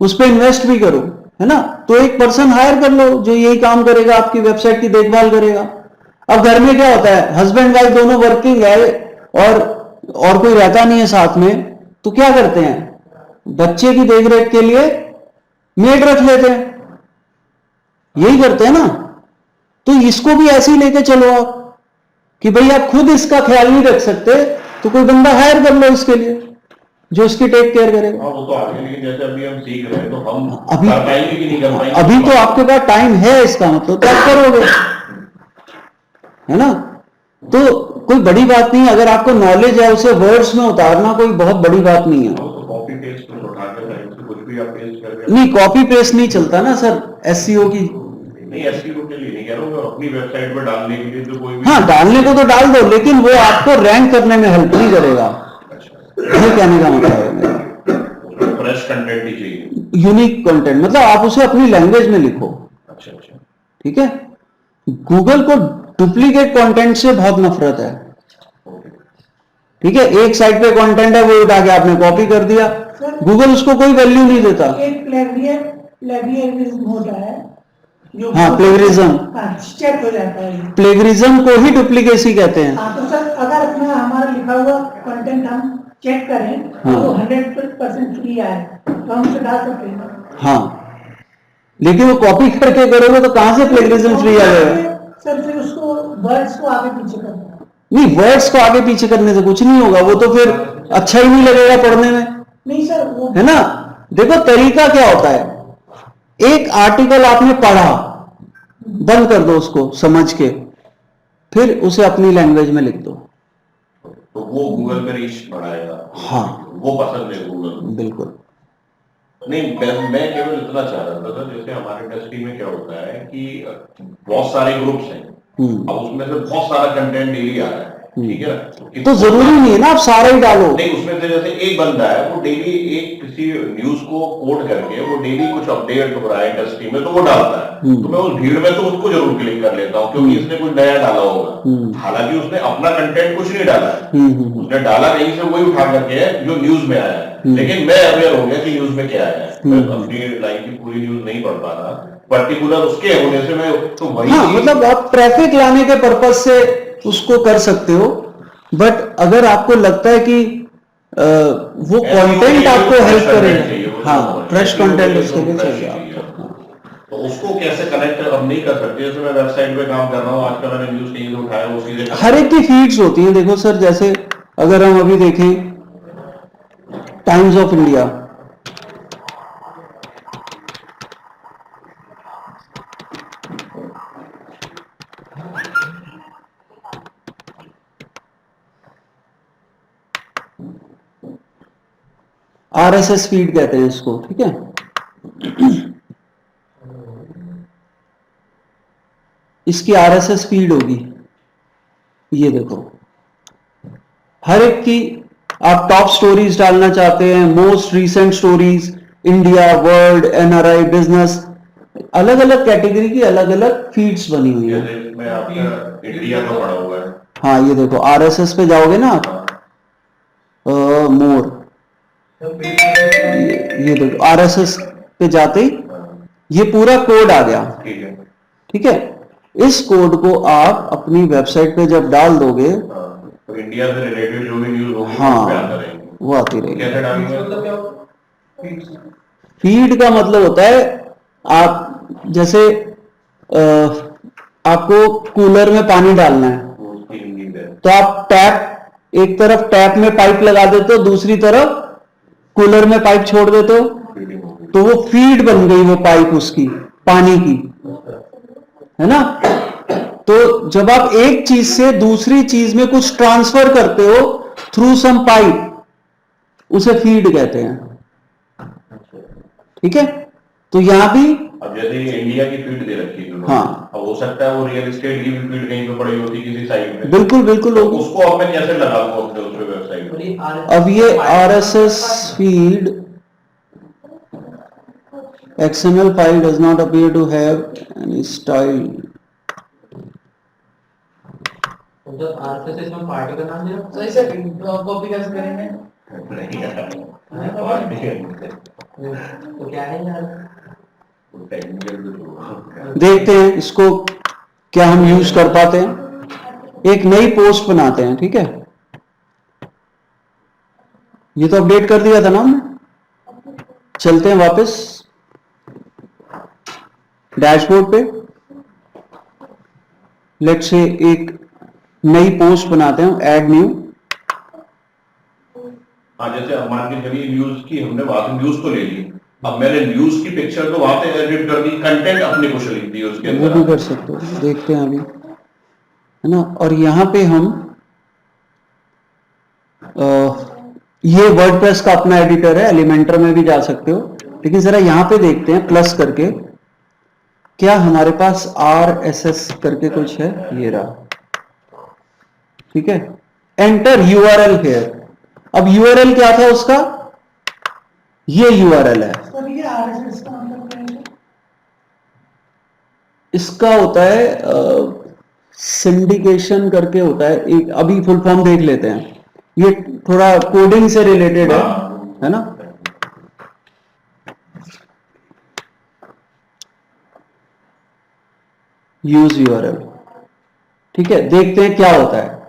उस पर इन्वेस्ट भी करो, है ना। तो एक पर्सन हायर कर लो जो यही काम करेगा, आपकी वेबसाइट की देखभाल करेगा। अब घर में क्या होता है, हस्बैंड वाइफ दोनों वर्किंग है और कोई रहता नहीं है साथ में, तो क्या करते हैं, बच्चे की देखरेख के लिए मेड रख लेते हैं, यही करते हैं ना। तो इसको भी ऐसे ही लेके चलो आप कि भाई आप खुद इसका ख्याल नहीं रख सकते, तो कोई बंदा हायर कर लो इसके लिए जो इसकी टेक केयर करेगा। हाँ वो तो आगे, लेकिन जैसे अभी हम सीख रहे हैं तो हम अभी कर पाएंगे कि नहीं कर पाएंगे, अभी तो आपके पास टाइम है, इसका मतलब तो आप करोगे, है ना। तो कोई बड़ी बात नहीं, अगर आपको नॉलेज है उसे वर्ड्स में उतारना कोई बहुत बड़ी बात नहीं है। तो कॉपी पेस्ट कुछ उठा के साइड से कुछ भी आप पेस्ट करके, नहीं, कॉपी पेस्ट नहीं चलता ना सर एसईओ की। नहीं एसईओ के लिए नहीं कह रहा हूँ, मैं अपनी वेबसाइट पर डालने के लिए जो कोई भी, हाँ, डालने को तो डाल दो, लेकिन वो आपको रैंक करने में हेल्प नहीं करेगा, ये कहने का मतलब है मेरा। फ्रेश कंटेंट ही चाहिए। यूनिक कंटेंट मतलब आप उसे अपनी लैंग्वेज में लिखो, अच्छा अच्छा, ठीक है। गूगल को डुप्लीकेट कंटेंट से बहुत नफरत है, ठीक है। एक साइट पे कंटेंट है, वो उठा के आपने कॉपी कर दिया, गूगल उसको कोई वैल्यू नहीं देता। एक प्लेगियरिज्म होता है जो हाँ, प्लेगरिज्म, चेक हो जाता है। प्लेगरिज्म को ही डुप्लीकेसी कहते हैं। हाँ, तो सर अगर अपना हमारा लिखा हुआ कंटेंट हम चेक करें हाँ। तो 100% फ्री आए तो हम उसे डाल सकते हैं। हाँ, लेकिन वो कॉपी करके करोगे तो कहां से प्लेगरिज्म फ्री आ जाएगा। सर फिर उसको वर्ड्स को आगे पीछे करना। नहीं, वर्ड्स को आगे पीछे करने से कुछ नहीं होगा, वो तो फिर अच्छा ही नहीं लगेगा पढ़ने में, नहीं सर, वो है ना। देखो तरीका क्या होता है, एक आर्टिकल आपने पढ़ा, बंद कर दो उसको समझ के, फिर उसे अपनी लैंग्वेज में लिख दो, तो वो गूगल पे रीच बढ़ाएगा। हाँ, वो पसंद है गूगल। बिल्कुल। नहीं मैं केवल इतना चाह रहा था, जैसे हमारे इंडस्ट्री में क्या होता है कि बहुत सारे ग्रुप्स हैं, अब उसमें से बहुत सारा कंटेंट डेली आ रहा है, ठीक है ना, तो जरूरी नहीं है ना आप सारा ही डालो। नहीं उसमें से जैसे एक बंदा है वो डेली एक किसी न्यूज को कोट करके वो डेली कुछ अपडेट हो रहा है इंडस्ट्री में, तो वो डालता है, तो मैं उस भीड़ में तो उसको जरूर क्लिक कर लेता हूँ क्योंकि इसने कुछ नया डाला होगा, हालांकि उसने अपना कंटेंट कुछ नहीं डाला है, उसने डाला कहीं से वही उठा करके है जो न्यूज में आया है, लेकिन मैं अवेयर हो गया कि न्यूज में क्या आया है, मैं अपनी लाइन की पूरी न्यूज नहीं पढ़ पा रहा, पर्टिकुलर उसके होने से मैं तो वही, हाँ, मतलब आप ट्रैफिक लाने के पर्पज से उसको कर सकते हो, बट अगर आपको लगता है कि वो कंटेंट आपको हेल्प करेगा, हाँ, फ्रेश कंटेंट उसके लिए चाहिए आपको, तो उसको कैसे कनेक्ट अब नहीं कर सकते। जैसे मैं वेबसाइट पे काम कर रहा हूँ आजकल, मैंने न्यूज कहीं से उठाया वो सीधे हर एक की फीड्स होती हैं। देखो सर, जैसे अगर हम अभी देखें times of India, RSS feed कहते हैं इसको, ठीक है। इसकी आरएसएस फीड होगी, ये देखो, हर एक की आप टॉप स्टोरीज डालना चाहते हैं, most recent stories, India, world, NRI, business, अलग अलग कैटेगरी की अलग अलग फीड्स बनी हुई है। जैसे इसमें आपका इंडिया का पड़ा हुआ है, हाँ, ये देखो आरएसएस पे जाओगे ना आप, मोर, ये देखो आरएसएस पे जाते ही ये पूरा कोड आ गया, ठीक है, ठीक है। इस कोड को आप अपनी वेबसाइट पे जब डाल दोगे, तो इंडिया से रिलेटेड जो भी न्यूज होगी हाँ, वो पे आता रहेंगे, वो आती रहेगी। कैसे डालेंगे। फीड का मतलब होता है आप जैसे आपको कूलर में पानी डालना है, वो उसकी नीड है। तो आप टैप, एक तरफ टैप में पाइप लगा देते हो, दूसरी तरफ कूलर में पाइप छोड़ देते हो, फीडिंग होगी। तो वो फीड बन गई वो पाइप उसकी पानी की, है ना। तो जब आप एक चीज से दूसरी चीज में कुछ ट्रांसफर करते हो थ्रू सम पाइप, उसे फीड कहते हैं, ठीक है। तो यहां भी अब जैसे ये इंडिया की फीड दे रखी है उन्होंने, हाँ। अब हो सकता है वो रियल एस्टेट की भी फीड कहीं पे पड़ी होती किसी साइड में, बिल्कुल बिल्कुल तो होगी। उसको अब मैं कैसे लगाऊंगा अपने उसके वेबसाइट और पे? ये अब ये RSS feed XML file does not appear to have any style. जब आरएसएस में पार्टी का नाम दिया सही से कॉपी कैसे करेंगे? नहीं यार, पार्टी है, तो क्या है यार? वो टेक्निकल भी होगा। देखते हैं इसको क्या हम यूज कर पाते हैं। एक नई पोस्ट बनाते हैं, ठीक है। ये तो अपडेट कर दिया था ना हमने। चलते हैं वापस डैशबोर्ड पे। लेट्स से एक नई पोस्ट बनाते हैं, ऐड न्यू। हाँ, जैसे अब मान के चलिए न्यूज की हमने वहां से न्यूज तो ले ली, अब मैंने न्यूज की पिक्चर तो वहां पे एडिट कर दी, कंटेंट अपने को लिख दी उसके वो भी अंदर। कर सकते हो, देखते हैं अभी, है ना। और यहां पे हम ये वर्डप्रेस का अपना एडिटर है, एलिमेंटर में भी जा सकते हो, लेकिन जरा यहां पे देखते हैं प्लस करके, क्या हमारे पास RSS करके कुछ है। ये रहा, ठीक है। Enter URL here. अब URL क्या था उसका, ये URL है। सर ये RSS का मतलब क्या है? इसका होता है सिंडिकेशन करके होता है एक, अभी फुल फॉर्म देख लेते हैं। ये थोड़ा कोडिंग से रिलेटेड है ना। यूज URL, ठीक है। देखते हैं क्या होता है।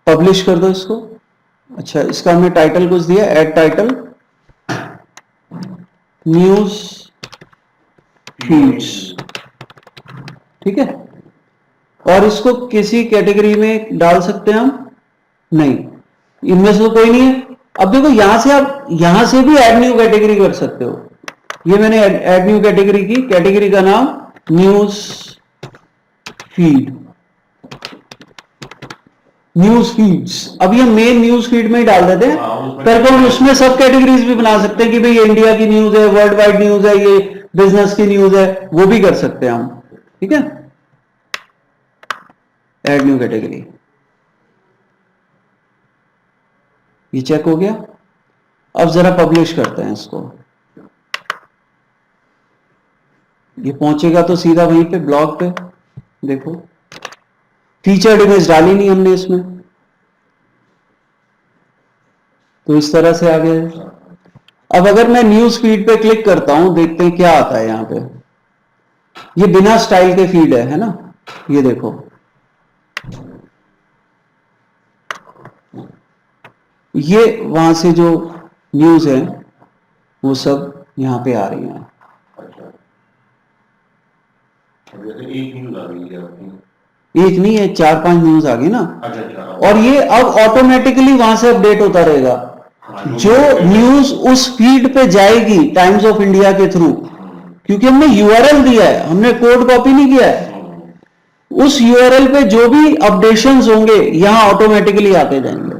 पब्लिश कर दो इसको। अच्छा, इसका हमने टाइटल कुछ दिया, ऐड टाइटल न्यूज फीड्स, ठीक है। और इसको किसी कैटेगरी में डाल सकते हैं हम, नहीं, इनमें से तो कोई नहीं है। अब देखो यहां से आप यहां से भी ऐड न्यू कैटेगरी कर सकते हो। ये मैंने ऐड न्यू कैटेगरी की, कैटेगरी का नाम न्यूज फीड, न्यूज फीड्स। अब ये मेन न्यूज फीड में ही डाल देते हैं, हाँ, उसमें पर हम उसमें सब कैटेगरीज भी बना सकते हैं कि भाई ये इंडिया की न्यूज है, वर्ल्ड वाइड न्यूज है, ये बिजनेस की न्यूज है, वो भी कर सकते हैं हम, ठीक है। ऐड न्यू कैटेगरी, ये चेक हो गया। अब जरा पब्लिश करते हैं इसको। ये पहुंचेगा तो सीधा वहीं पे ब्लॉग पे, देखो फीचर्ड इमेज डाली नहीं हमने इसमें, तो इस तरह से आ गया है। अब अगर मैं न्यूज फीड पे क्लिक करता हूं, देखते हैं क्या आता है यहां पे। ये बिना स्टाइल के फीड है ना। ये देखो, ये वहां से जो न्यूज है वो सब यहां पे आ रही है। अच्छा, अब जैसे एक न्यूज आ रही है आपकी। एक नहीं है, 4-5 न्यूज आ गई ना। अच्छा अच्छा। और ये अब ऑटोमेटिकली वहां से अपडेट होता रहेगा। हाँ, जो न्यूज उस फीड पे जाएगी टाइम्स ऑफ इंडिया के थ्रू, क्योंकि हमने URL दिया है, हमने कोड कॉपी नहीं किया है, उस URL पे जो भी अपडेशंस होंगे यहां ऑटोमेटिकली आते जाएंगे।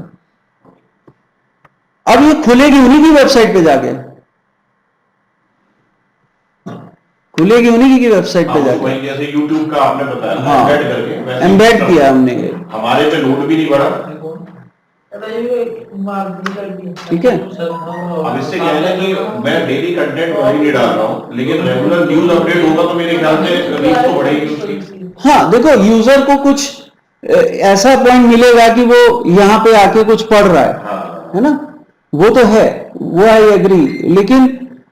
अब ये खुलेगी उन्हीं की वेबसाइट पे जाके, खुलेगी उन्हीं की वेबसाइट पे जाके। वही जैसे YouTube का आपने बताया, हाँ, एम्बेड करके वैसे ही एम्बेड किया हमने ये, हमारे पे लोड भी नहीं बढ़ा। ठीक है। अब इससे क्या है ना कि मैं डेली कंटेंट वही नहीं डाल रहा हूँ, लेकिन रेगुलर न्यूज अपडेट होगा तो मेरे ख्याल से रीच तो बढ़ेगी उसकी। हाँ देखो, यूजर को कुछ ऐसा पॉइंट मिलेगा कि वो यहां पे आके कुछ पढ़ रहा हाँ, है ना, वो तो है, वो आई एग्री। लेकिन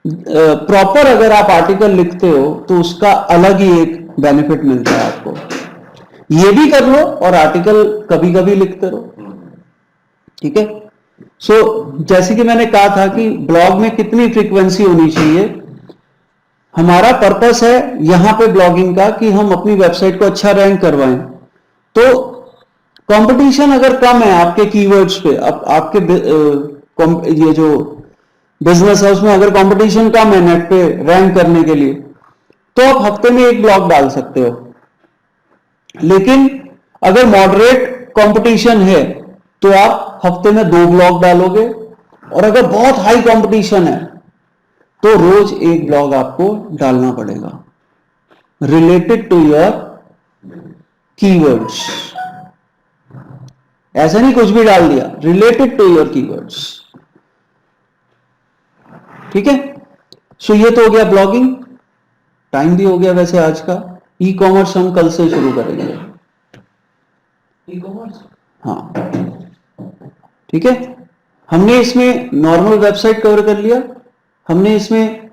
प्रॉपर अगर आप आर्टिकल लिखते हो तो उसका अलग ही एक बेनिफिट मिलता है आपको। ये भी कर लो और आर्टिकल कभी कभी लिखते रहो, ठीक है। सो जैसे कि मैंने कहा था कि ब्लॉग में कितनी फ्रीक्वेंसी होनी चाहिए, हमारा पर्पस है यहां पे ब्लॉगिंग का कि हम अपनी वेबसाइट को अच्छा रैंक करवाएं। तो कंपटीशन अगर कम है आपके कीवर्ड्स पे, आपके ये जो बिजनेस है उसमें अगर कंपटीशन कम है नेट पे रैंक करने के लिए, तो आप हफ्ते में एक ब्लॉग डाल सकते हो। लेकिन अगर मॉडरेट कंपटीशन है तो आप हफ्ते में 2 ब्लॉग डालोगे, और अगर बहुत हाई कंपटीशन है तो रोज एक ब्लॉग आपको डालना पड़ेगा रिलेटेड टू योर कीवर्ड्स। ऐसा नहीं कुछ भी डाल दिया, रिलेटेड टू योर कीवर्ड्स। ठीक है, सो ये तो हो गया ब्लॉगिंग। टाइम भी हो गया वैसे आज का। ई कॉमर्स हम कल से शुरू करेंगे। ई कॉमर्स, हाँ ठीक है, हमने इसमें नॉर्मल वेबसाइट कवर कर लिया, हमने इसमें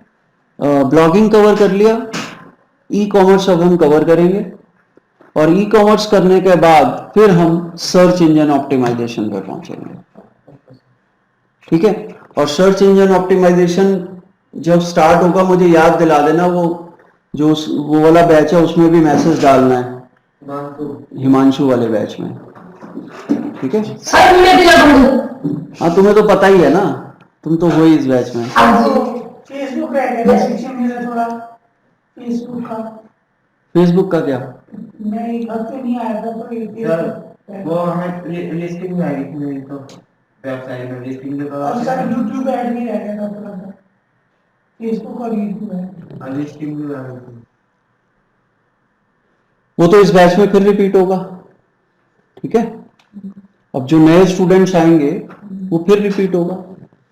ब्लॉगिंग कवर कर लिया, ई कॉमर्स अब हम कवर करेंगे, और ई कॉमर्स करने के बाद फिर हम सर्च इंजन ऑप्टिमाइजेशन पर पहुंचेंगे। ठीक है, और सर्च इंजन ऑप्टिमाइजेशन जब स्टार्ट होगा मुझे याद दिला देना, वो वाला बैच है उसमें भी मैसेज डालना है, हिमांशु वाले बैच में। ठीक है, सर मैं दिला दूंगी। हाँ तुम्हें तो पता ही है ना, तुम तो हो ही इस बैच में। फेसबुक रहेगा सेक्शन मेरा थोड़ा, फेसबुक का। फेसबुक का क्या? मैं एक हफ्ते नहीं आया था तो एक सर वो हमें लिस्टिंग में आएगी नहीं तो वेबसाइट में लिस्टिंग के और सर यूट्यूब ऐड नहीं रह गया था थोड़ा सा, फेसबुक और यूट्यूब ऐड। लिस्टिंग में आ गई। वो तो इस बैच में फिर रिपीट होगा। ठीक है, अब जो नए स्टूडेंट्स आएंगे वो फिर रिपीट होगा,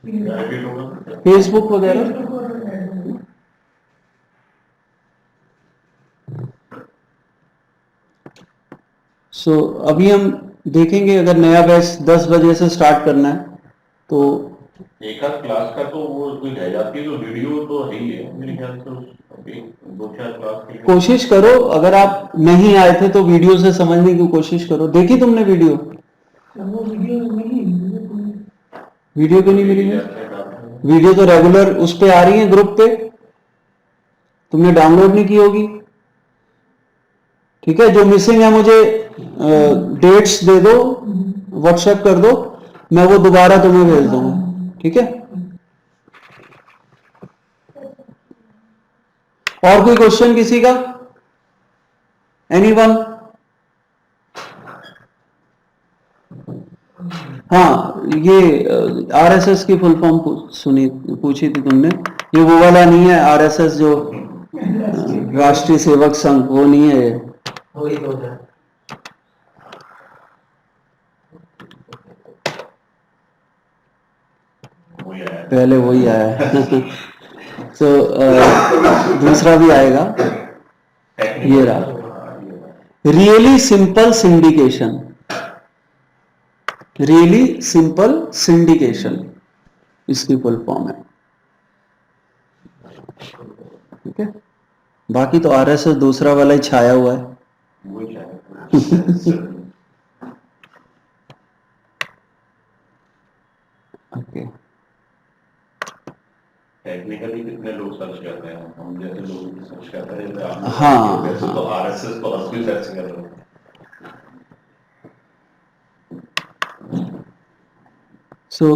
रिपीट होगा। फेसबुक वगैरह। फेसबुक और ऐड होगा। सो अभी हम देखेंगे, अगर नया बैच 10 बजे से स्टार्ट करना है तो एक आध क्लास का तो वो कोई रह जाती है, तो वीडियो तो है ही है मेरे ख्याल से। अभी 2-4 क्लास के लिए कोशिश करो, अगर आप नहीं आए थे तो वीडियो से समझने की कोशिश करो। देखी तुमने वीडियो? वो वीडियो नहीं, वीडियो क्यों नहीं मिली है? वेबसाइट वीडियो तो रेगुलर उस पे आ रही है ग्रुप पे, तुमने डाउनलोड नहीं की होगी। ठीक है, जो मिसिंग है मुझे डेट्स दे दो, व्हाट्सएप कर दो, मैं वो दोबारा तुम्हें भेज दूंगा। ठीक है, और कोई क्वेश्चन किसी का? एनीवन? हाँ, ये आरएसएस की फुल फॉर्म सुनी पूछी थी तुमने, ये वो वाला नहीं है आरएसएस जो राष्ट्रीय सेवक संघ, वो नहीं है ये। वही तो है। वही आया। पहले वही आया है। तो दूसरा भी आएगा, ये रहा, really simple syndication. Really simple syndication इसकी फुल फॉर्म है। ठीक है, बाकी तो आरएसएस दूसरा वाला ही छाया हुआ है। वही आया। ओके, टेक्निकली कितने लोग सर्च करते हैं, हम जैसे लोग सर्च करते हैं, जैसे आप हाँ, वैसे तो आरएसएस तो हर कोई सर्च कर रहे हैं। सो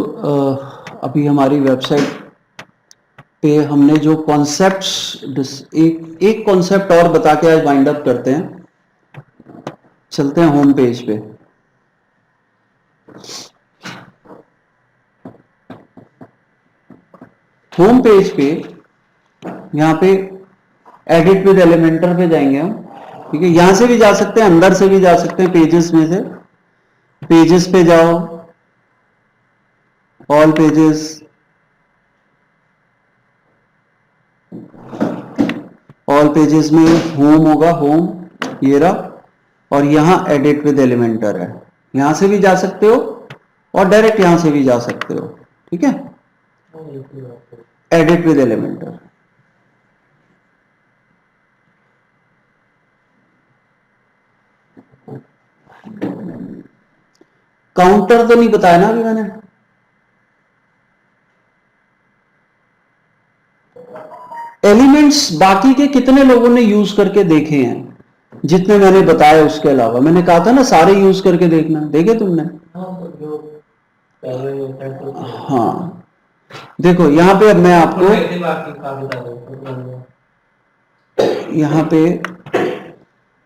अभी हमारी वेबसाइट पे हमने जो कॉन्सेप्ट्स, एक कॉन्सेप्ट और बता के आज वाइंड अप करते हैं। चलते हैं होम पेज पे। होम पेज पे यहाँ पे एडिट विद एलिमेंटर पे जाएंगे हम। ठीक है, यहां से भी जा सकते हैं, अंदर से भी जा सकते हैं, पेजेस में से। पेजेस पे जाओ, ऑल पेजेस, ऑल पेजेस में होम होगा, होम ये रहा, और यहां एडिट विद एलिमेंटर है। यहां से भी जा सकते हो और डायरेक्ट यहां से भी जा सकते हो। ठीक है, एडिट विद एलिमेंटर। काउंटर तो नहीं बताया ना अभी मैंने? एलिमेंट्स बाकी के कितने लोगों ने यूज करके देखे हैं? जितने मैंने बताया उसके अलावा, मैंने कहा था ना सारे यूज करके देखना, देखे तुमने? हाँ तो जो पहले वेबसाइट तो हाँ, देखो यहां पे अब मैं आपको ऐसी बात की काफी ज्यादा यहां पे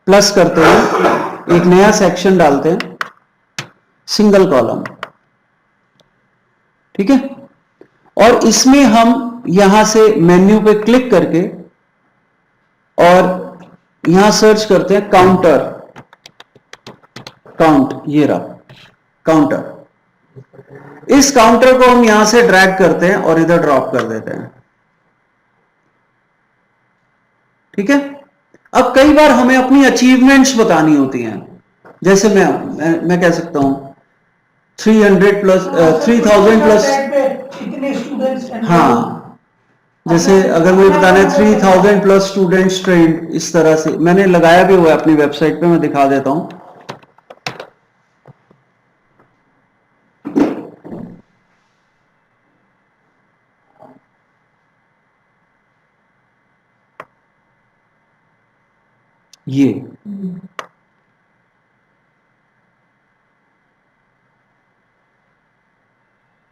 प्लस करते हैं, एक नया सेक्शन डालते हैं, सिंगल कॉलम, ठीक है? और इसमें हम यहां से मेन्यू पे क्लिक करके और यहां सर्च करते हैं काउंटर, काउंट, ये रहा काउंटर। इस काउंटर को हम यहां से ड्रैग करते हैं और इधर ड्रॉप कर देते हैं, ठीक है? अब कई बार हमें अपनी अचीवमेंट्स बतानी होती हैं, जैसे मैं कह सकता हूं 300 प्लस 3000 प्लस, इतने स्टूडेंट्स, हाँ, जैसे अगर मुझे बताना है 3000 प्लस स्टूडेंट्स ट्रेंड, इस तरह से मैंने लगाया भी हुआ है अपनी वेबसाइट पे, मैं दिखा देता हूं।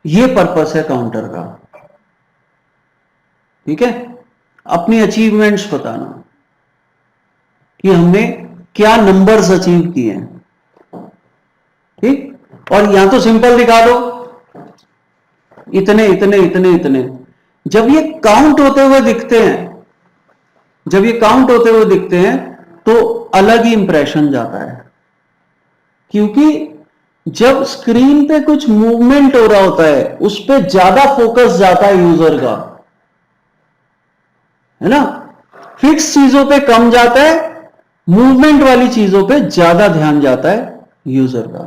ये पर्पस है काउंटर का, ठीक है? अपनी अचीवमेंट्स बताना कि हमने क्या नंबर्स अचीव किए हैं, ठीक? और यहां तो सिंपल दिखा दो, इतने इतने इतने इतने। जब ये काउंट होते हुए दिखते हैं, जब ये काउंट होते हुए दिखते हैं तो अलग ही इंप्रेशन जाता है, क्योंकि जब स्क्रीन पे कुछ मूवमेंट हो रहा होता है उस पर ज्यादा फोकस जाता है यूजर का, है ना? फिक्स चीजों पे कम जाता है, मूवमेंट वाली चीजों पे ज्यादा ध्यान जाता है यूजर का।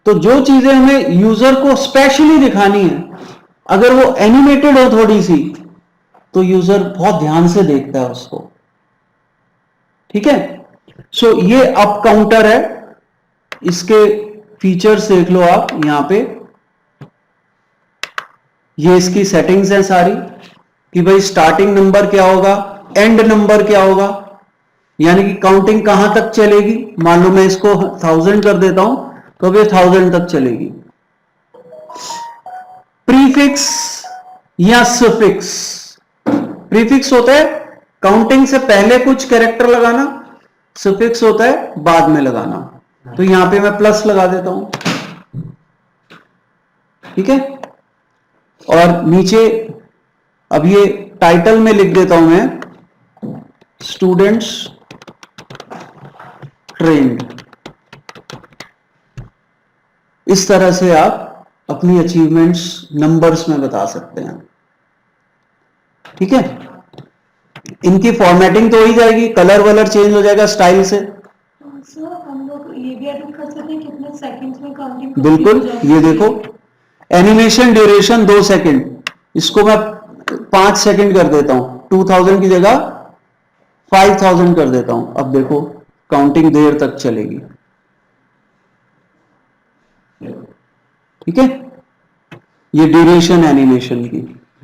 तो जो चीजें हमें यूजर को स्पेशली दिखानी है, अगर वो एनिमेटेड हो थोड़ी सी, तो यूजर बहुत ध्यान से देखता है उसको, ठीक है? सो ये अप काउंटर है, इसके फीचर्स देख लो आप यहां पे, ये इसकी सेटिंग्स हैं सारी कि भाई स्टार्टिंग नंबर क्या होगा, एंड नंबर क्या होगा, यानी कि काउंटिंग कहां तक चलेगी। मान लो मैं इसको 1000 कर देता हूं तो अब ये 1000 तक चलेगी। प्रीफिक्स या सफिक्स, प्रीफिक्स होता है काउंटिंग से पहले कुछ कैरेक्टर लगाना, सफिक्स होता है बाद में लगाना। तो यहां पे मैं प्लस लगा देता हूं, ठीक है? और नीचे अब ये टाइटल में लिख देता हूं मैं स्टूडेंट्स ट्रेंड। इस तरह से आप अपनी अचीवमेंट्स नंबर्स में बता सकते हैं, ठीक है? इनकी फॉर्मेटिंग तो हो ही जाएगी, कलर वलर चेंज हो जाएगा स्टाइल से। सर हम लोग ये भी एडिट कर सकते हैं कितने सेकंड्स में काउंटिंग बिल्कुल, ये देखो एनिमेशन ड्यूरेशन 2 सेकंड, इसको मैं 5 सेकंड कर देता हूं, 2000 की जगह 5000 कर देता हूं। अब देखो काउंटिंग देर तक चलेगी, ठीक है? ये ड्यूरेशन एनिमेशन की।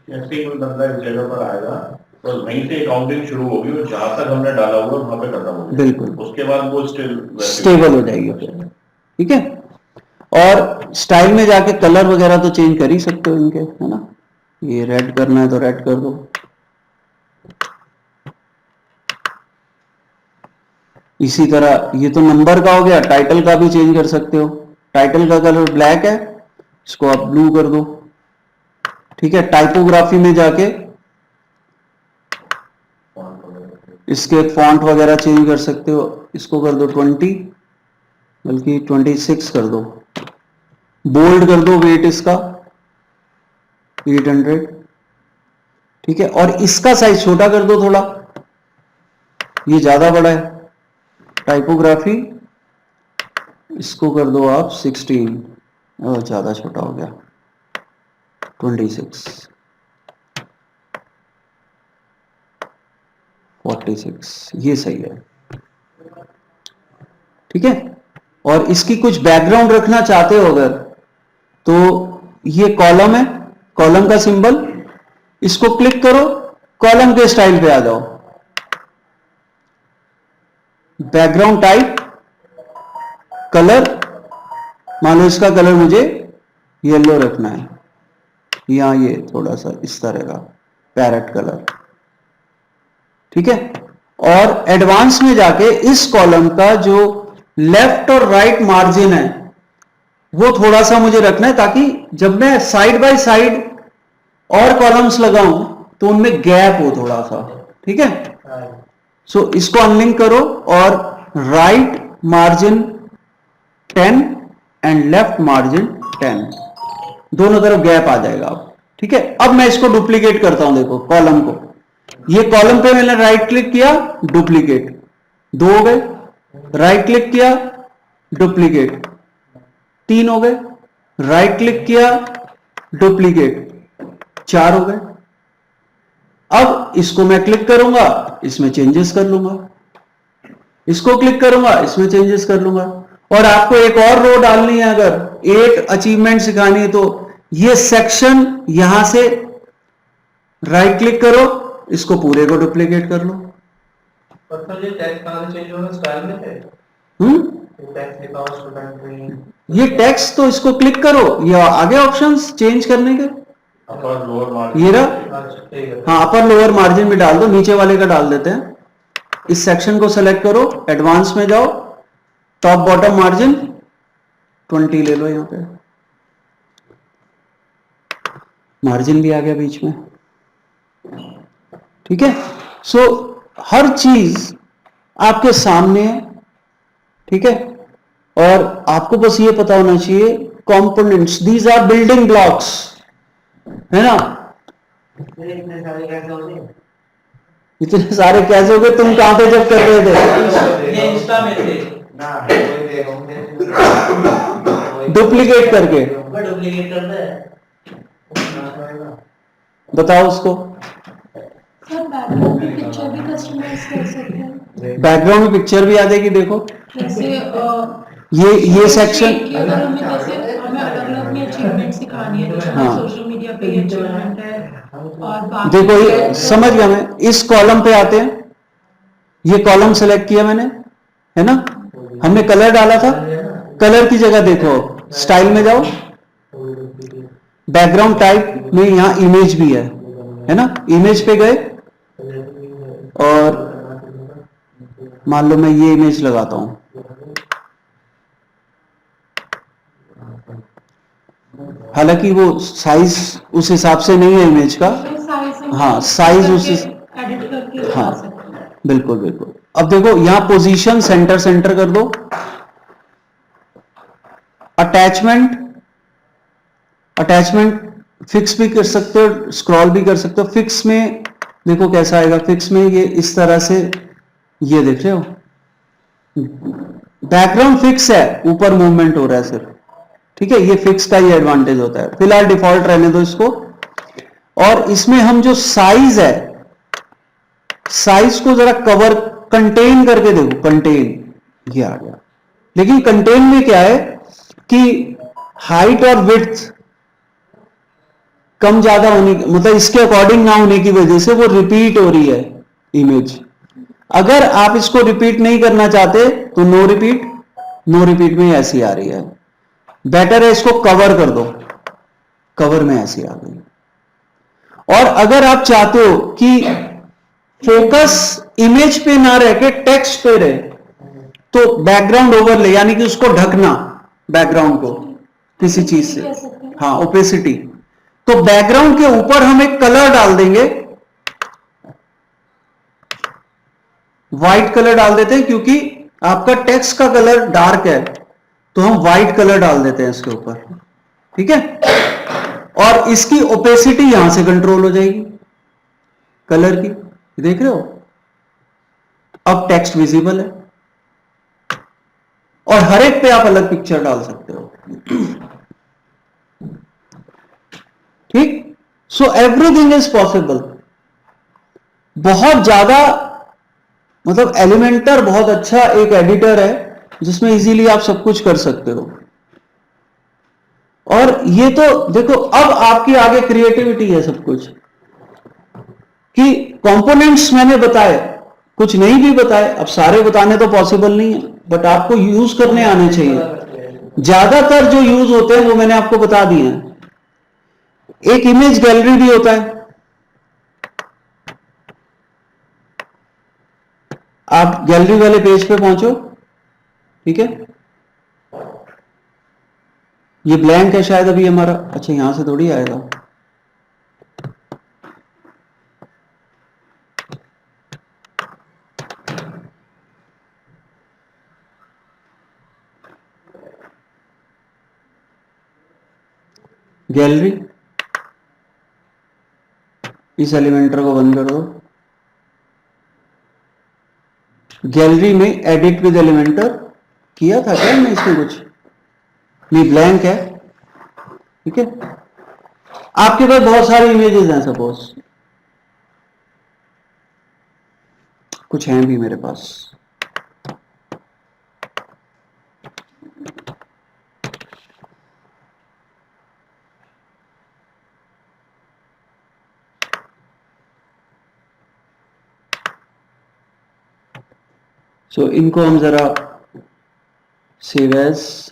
जैसे ही कोई बंदा इस जगह पर आएगा तो वहीं से काउंटिंग शुरू होगी और जहां तक हमने डाला हुआ वहां पे खत्म होगी, बिल्कुल, उसके बाद वो स्टेबल हो जाएगी फिर, ठीक है? और स्टाइल में जाके कलर वगैरह तो चेंज कर ही सकते हो इनके, है ना? ये रेड करना है तो रेड कर दो, इसी तरह ये तो नंबर का हो गया, टाइटल का भी चेंज कर सकते हो। टाइटल का कलर ब्लैक है, इसको आप ब्लू कर दो, ठीक है? टाइपोग्राफी में जाके इसके फॉन्ट वगैरह चेंज कर सकते हो, इसको कर दो 20, बल्कि 26 कर दो, बोल्ड कर दो, वेट इसका 800, ठीक है? और इसका साइज छोटा कर दो थोड़ा, ये ज्यादा बड़ा है। टाइपोग्राफी इसको कर दो आप 16, और ज्यादा छोटा हो गया 26, 46, ये सही है, ठीक है? और इसकी कुछ बैकग्राउंड रखना चाहते हो अगर, तो ये कॉलम है, कॉलम का सिंबल, इसको क्लिक करो, कॉलम के स्टाइल पे आ जाओ, बैकग्राउंड टाइप, कलर, मान लो इसका कलर मुझे येलो रखना है, यहां ये थोड़ा सा इस तरह का पैरेट कलर, ठीक है। और एडवांस में जाके इस कॉलम का जो लेफ्ट और राइट मार्जिन है वो थोड़ा सा मुझे रखना है, ताकि जब मैं साइड बाय साइड और कॉलम्स लगाऊं तो उनमें गैप हो थोड़ा सा, ठीक है। सो इसको अनलिंक करो और right margin 10 and left margin 10, दोनों तरफ गैप आ जाएगा अब, ठीक है। अब मैं इसको डुप्लीकेट करता हूं, देखो कॉलम को, ये कॉलम पे मैंने राइट क्लिक किया, डुप्लीकेट, 2 हो गए, राइट क्लिक किया, डुप्लीकेट, 3 हो गए, राइट क्लिक किया, डुप्लीकेट, 4 हो गए। अब इसको मैं क्लिक करूंगा, इसमें चेंजेस कर लूंगा, इसको क्लिक करूंगा, इसमें चेंजेस कर लूंगा। और आपको एक और रो डालनी है, अगर 8 अचीवमेंट सिखानी है तो ये सेक्शन यहां से राइट क्लिक करो, इसको पूरे को डुप्लीकेट कर लो। पर सर ये टेक्स्ट कहां से चेंज होगा, स्टाइल में है टेक्स्ट लिखा हो स्टूडेंट में, ये टेक्स्ट तो इसको क्लिक करो, ये आगे ऑप्शंस चेंज करने के, अपर लोअर मार्जिन, ये रहा, अच्छा ठीक है। हाँ अपर लोअर मार्जिन भी डाल दो, नीचे वाले का डाल देते हैं। इस सेक्शन को सेलेक्ट करो, एडवांस में जाओ, टॉप बॉटम मार्जिन 20 ले लो, यहां पे मार्जिन भी आ गया बीच में, ठीक है। सो हर चीज आपके सामने है, ठीक है। और आपको बस ये पता होना चाहिए components, these are building blocks, है ना। इतने सारे कैसे हो गए, इतने सारे कैसे हो गए, तुम कहां थे जब कर रहे थे? ये इंस्टा में थे ना, कोई देखो डुप्लीकेट करके डुप्लीकेट करता है, बताओ उसको। सर बैकग्राउंड की पिक्चर भी कस्टमाइज कर सकते हैं, बैकग्राउंड में पिक्चर भी आ जाएगी, देखो जैसे ये सेक्शन, कि अगर हमें जैसे हमें अलग अलग अपनी अचीवमेंट सिखानी है, जैसे हाँ। सोशल मीडिया पे अचीवमेंट है और बाकी देखो ये समझ गया मैं, इस कॉलम पे आते हैं, ये कॉलम सेलेक्ट किया मैंने, है ना, हमने कलर डाला था, कलर की जगह देखो स्टाइल में जाओ, बैकग्राउंड टाइप में यहां इमेज भी है ना, इमेज पे गए और मान लो मैं ये इमेज लगाता हूं, हालांकि वो साइज उस हिसाब से नहीं है इमेज का, हाँ साइज उस एडिट करके हाँ लगा सकते हैं। बिल्कुल बिल्कुल। अब देखो यहां पोजीशन सेंटर कर दो, अटैचमेंट फिक्स भी कर सकते हो, स्क्रॉल भी कर सकते हो। फिक्स में देखो कैसा आएगा, फिक्स में ये इस तरह से, ये देख रहे हो बैकग्राउंड फिक्स है, ऊपर मूवमेंट हो रहा है सिर्फ, ठीक है। ये फिक्स का ये एडवांटेज होता है। फिलहाल डिफॉल्ट रहने दो इसको। और इसमें हम जो साइज है, साइज को जरा कवर कंटेन करके देखो, कंटेन ये आ गया, लेकिन कंटेन में क्या है कि हाइट और विड्थ कम ज्यादा होने की, मतलब इसके अकॉर्डिंग ना होने की वजह से वो रिपीट हो रही है इमेज। अगर आप इसको रिपीट नहीं करना चाहते तो नो रिपीट में ऐसी आ रही है, बेटर है इसको कवर कर दो, कवर में ऐसी आ गई। और अगर आप चाहते हो कि फोकस इमेज पे ना रह के टेक्स्ट पे रहे, तो बैकग्राउंड ओवरले, यानी कि उसको ढकना बैकग्राउंड को किसी चीज से, हाँ ओपेसिटी। तो बैकग्राउंड के ऊपर हम एक कलर डाल देंगे, व्हाइट कलर डाल देते हैं, क्योंकि आपका टेक्स्ट का कलर डार्क है तो हम व्हाइट कलर डाल देते हैं इसके ऊपर, ठीक है। और इसकी ओपेसिटी यहां से कंट्रोल हो जाएगी कलर की, देख रहे हो। अब टेक्स्ट विजिबल है और हर एक पे आप अलग पिक्चर डाल सकते हो, ठीक। So everything is possible. बहुत ज्यादा मतलब एलिमेंटर बहुत अच्छा एक एडिटर है जिसमें इजीली आप सब कुछ कर सकते हो। और ये तो देखो अब आपकी आगे क्रिएटिविटी है सब कुछ, कि कंपोनेंट्स मैंने बताए, कुछ नहीं भी बताए, अब सारे बताने तो पॉसिबल नहीं है, बट आपको यूज करने आने चाहिए। ज्यादातर जो यूज होते हैं वो मैंने आपको बता दिए हैं। एक इमेज गैलरी भी होता है, आप गैलरी वाले पेज पे पहुंचो, ठीक है, ये ब्लैंक है शायद अभी हमारा, अच्छा यहां से थोड़ी आएगा, गैलरी, इस एलिमेंटर को बंद कर दो। गैलरी में एडिट विद एलिमेंटर किया था क्या मैं इसमें कुछ, नहीं ब्लैंक है, ठीक है। आपके पास बहुत सारी इमेजेस हैं, सपोज कुछ हैं भी मेरे पास, सो इनको हम जरा सेव एज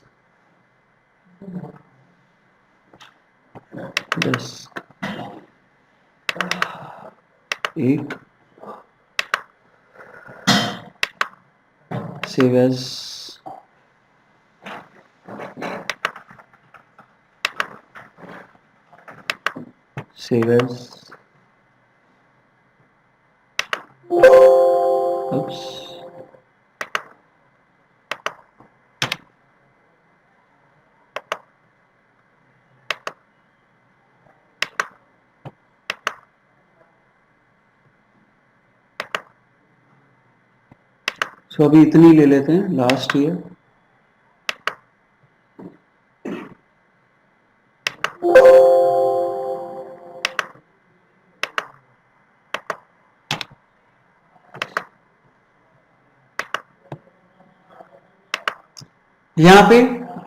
एक save as save as, oops, so अभी इतनी ले लेते हैं लास्ट ईयर, यहां पे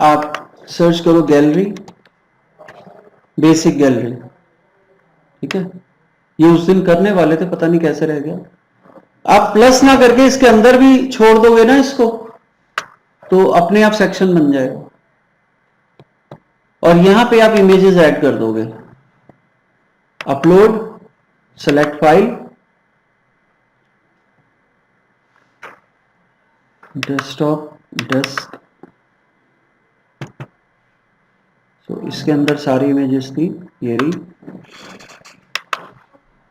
आप सर्च करो गैलरी, बेसिक गैलरी, ठीक है। ये उस दिन करने वाले थे, पता नहीं कैसे रह गया। आप प्लस ना करके इसके अंदर भी छोड़ दोगे ना इसको, तो अपने आप सेक्शन बन जाएगा, और यहां पे आप इमेजेस ऐड कर दोगे, upload, select file, desktop, desk, तो इसके अंदर सारी इमेजेस थी, ये रही,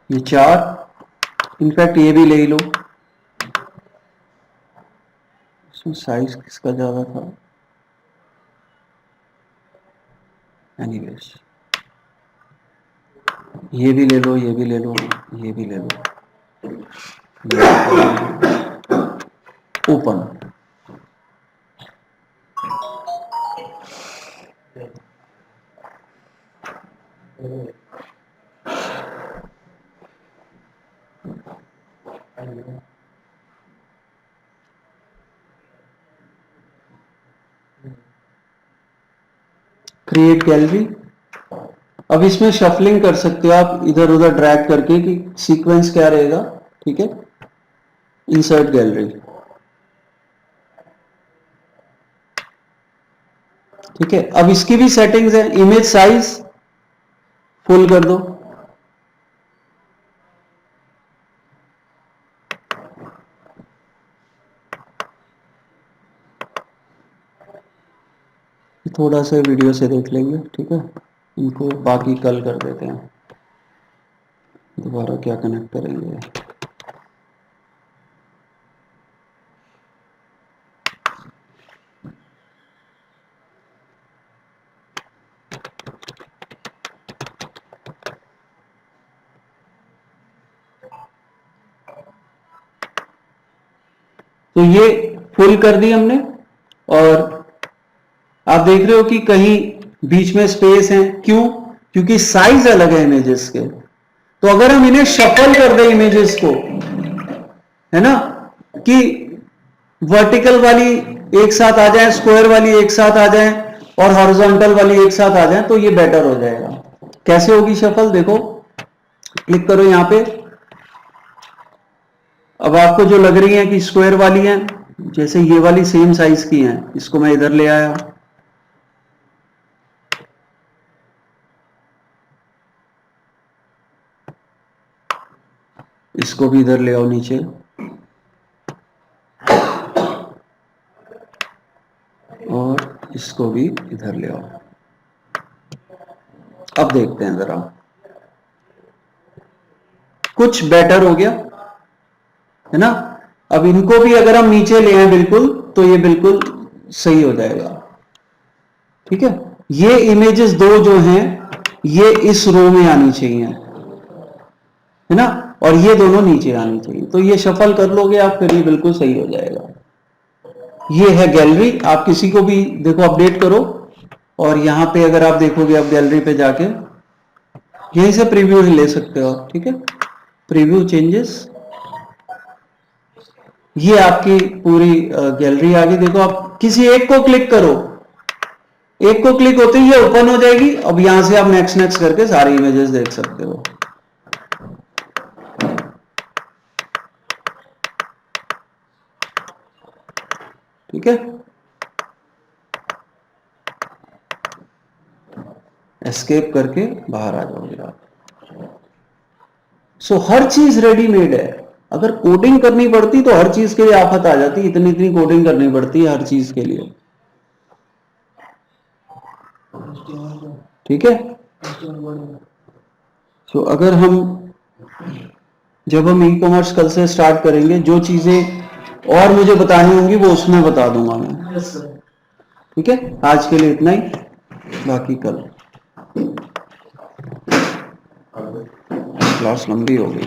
ये 4, इनफैक्ट ये भी ले लो, इसमें साइज किसका ज्यादा था, एनीवेज ये भी ले लो, ये भी ले लो, ये भी ले लो, ओपन, क्रिएट गैलरी। अब इसमें शफलिंग कर सकते हो आप, इधर उधर ड्रैग करके कि सीक्वेंस क्या रहेगा, ठीक है। इंसर्ट गैलरी, ठीक है। अब इसकी भी सेटिंग्स है, इमेज साइज फुल कर दो, थोड़ा सा वीडियो से देख लेंगे, ठीक है। इनको बाकी कल कर देते हैं, दोबारा क्या कनेक्ट करेंगे। तो ये फुल कर दी हमने, और आप देख रहे हो कि कहीं बीच में स्पेस है, क्यों? क्योंकि साइज अलग है इमेजेस के। तो अगर हम इन्हें शफल कर दें इमेजेस को, है ना, कि वर्टिकल वाली एक साथ आ जाए, स्क्वायर वाली एक साथ आ जाए, और हॉरिजॉन्टल वाली एक साथ आ जाए, तो ये बेटर हो जाएगा। कैसे होगी शफल? देखो, क्लिक करो यहां पे, अब आपको जो लग रही है कि स्क्वायर वाली है, जैसे ये वाली सेम साइज की है, इसको मैं इधर ले आया, इसको भी इधर ले आओ नीचे, और इसको भी इधर ले आओ। अब देखते हैं जरा, कुछ बेटर हो गया है ना। अब इनको भी अगर हम नीचे ले आए बिल्कुल, तो ये बिल्कुल सही हो जाएगा। ठीक है, ये इमेजेस दो जो हैं ये इस रो में आनी चाहिए, है ना, और ये दोनों नीचे आनी चाहिए। तो ये शफल कर लोगे आप, फिर ये बिल्कुल सही हो जाएगा। ये है गैलरी, आप किसी को भी देखो अपडेट करो, और यहां पे अगर आप देखोगे, आप गैलरी पे जाके यहीं से प्रीव्यू ले सकते हो। ठीक है, प्रीव्यू चेंजेस, ये आपकी पूरी गैलरी आ गई। देखो, आप किसी एक को क्लिक करो, एक को क्लिक होते ही ये ओपन हो जाएगी। अब यहां से आप नेक्स्ट नेक्स्ट करके सारी इमेजेस देख सकते हो। ठीक है, एस्केप करके बाहर आ जाओगे आप। सो हर चीज रेडीमेड है। अगर कोडिंग करनी पड़ती तो हर चीज के लिए आफत आ जाती, इतनी इतनी कोडिंग करनी पड़ती है हर चीज के लिए। ठीक है, तो अगर हम जब हम ई कॉमर्स कल से स्टार्ट करेंगे, जो चीजें और मुझे बतानी होंगी वो उसमें बता दूंगा मैं। ठीक है, आज के लिए इतना ही, बाकी कल। क्लास लंबी हो गई।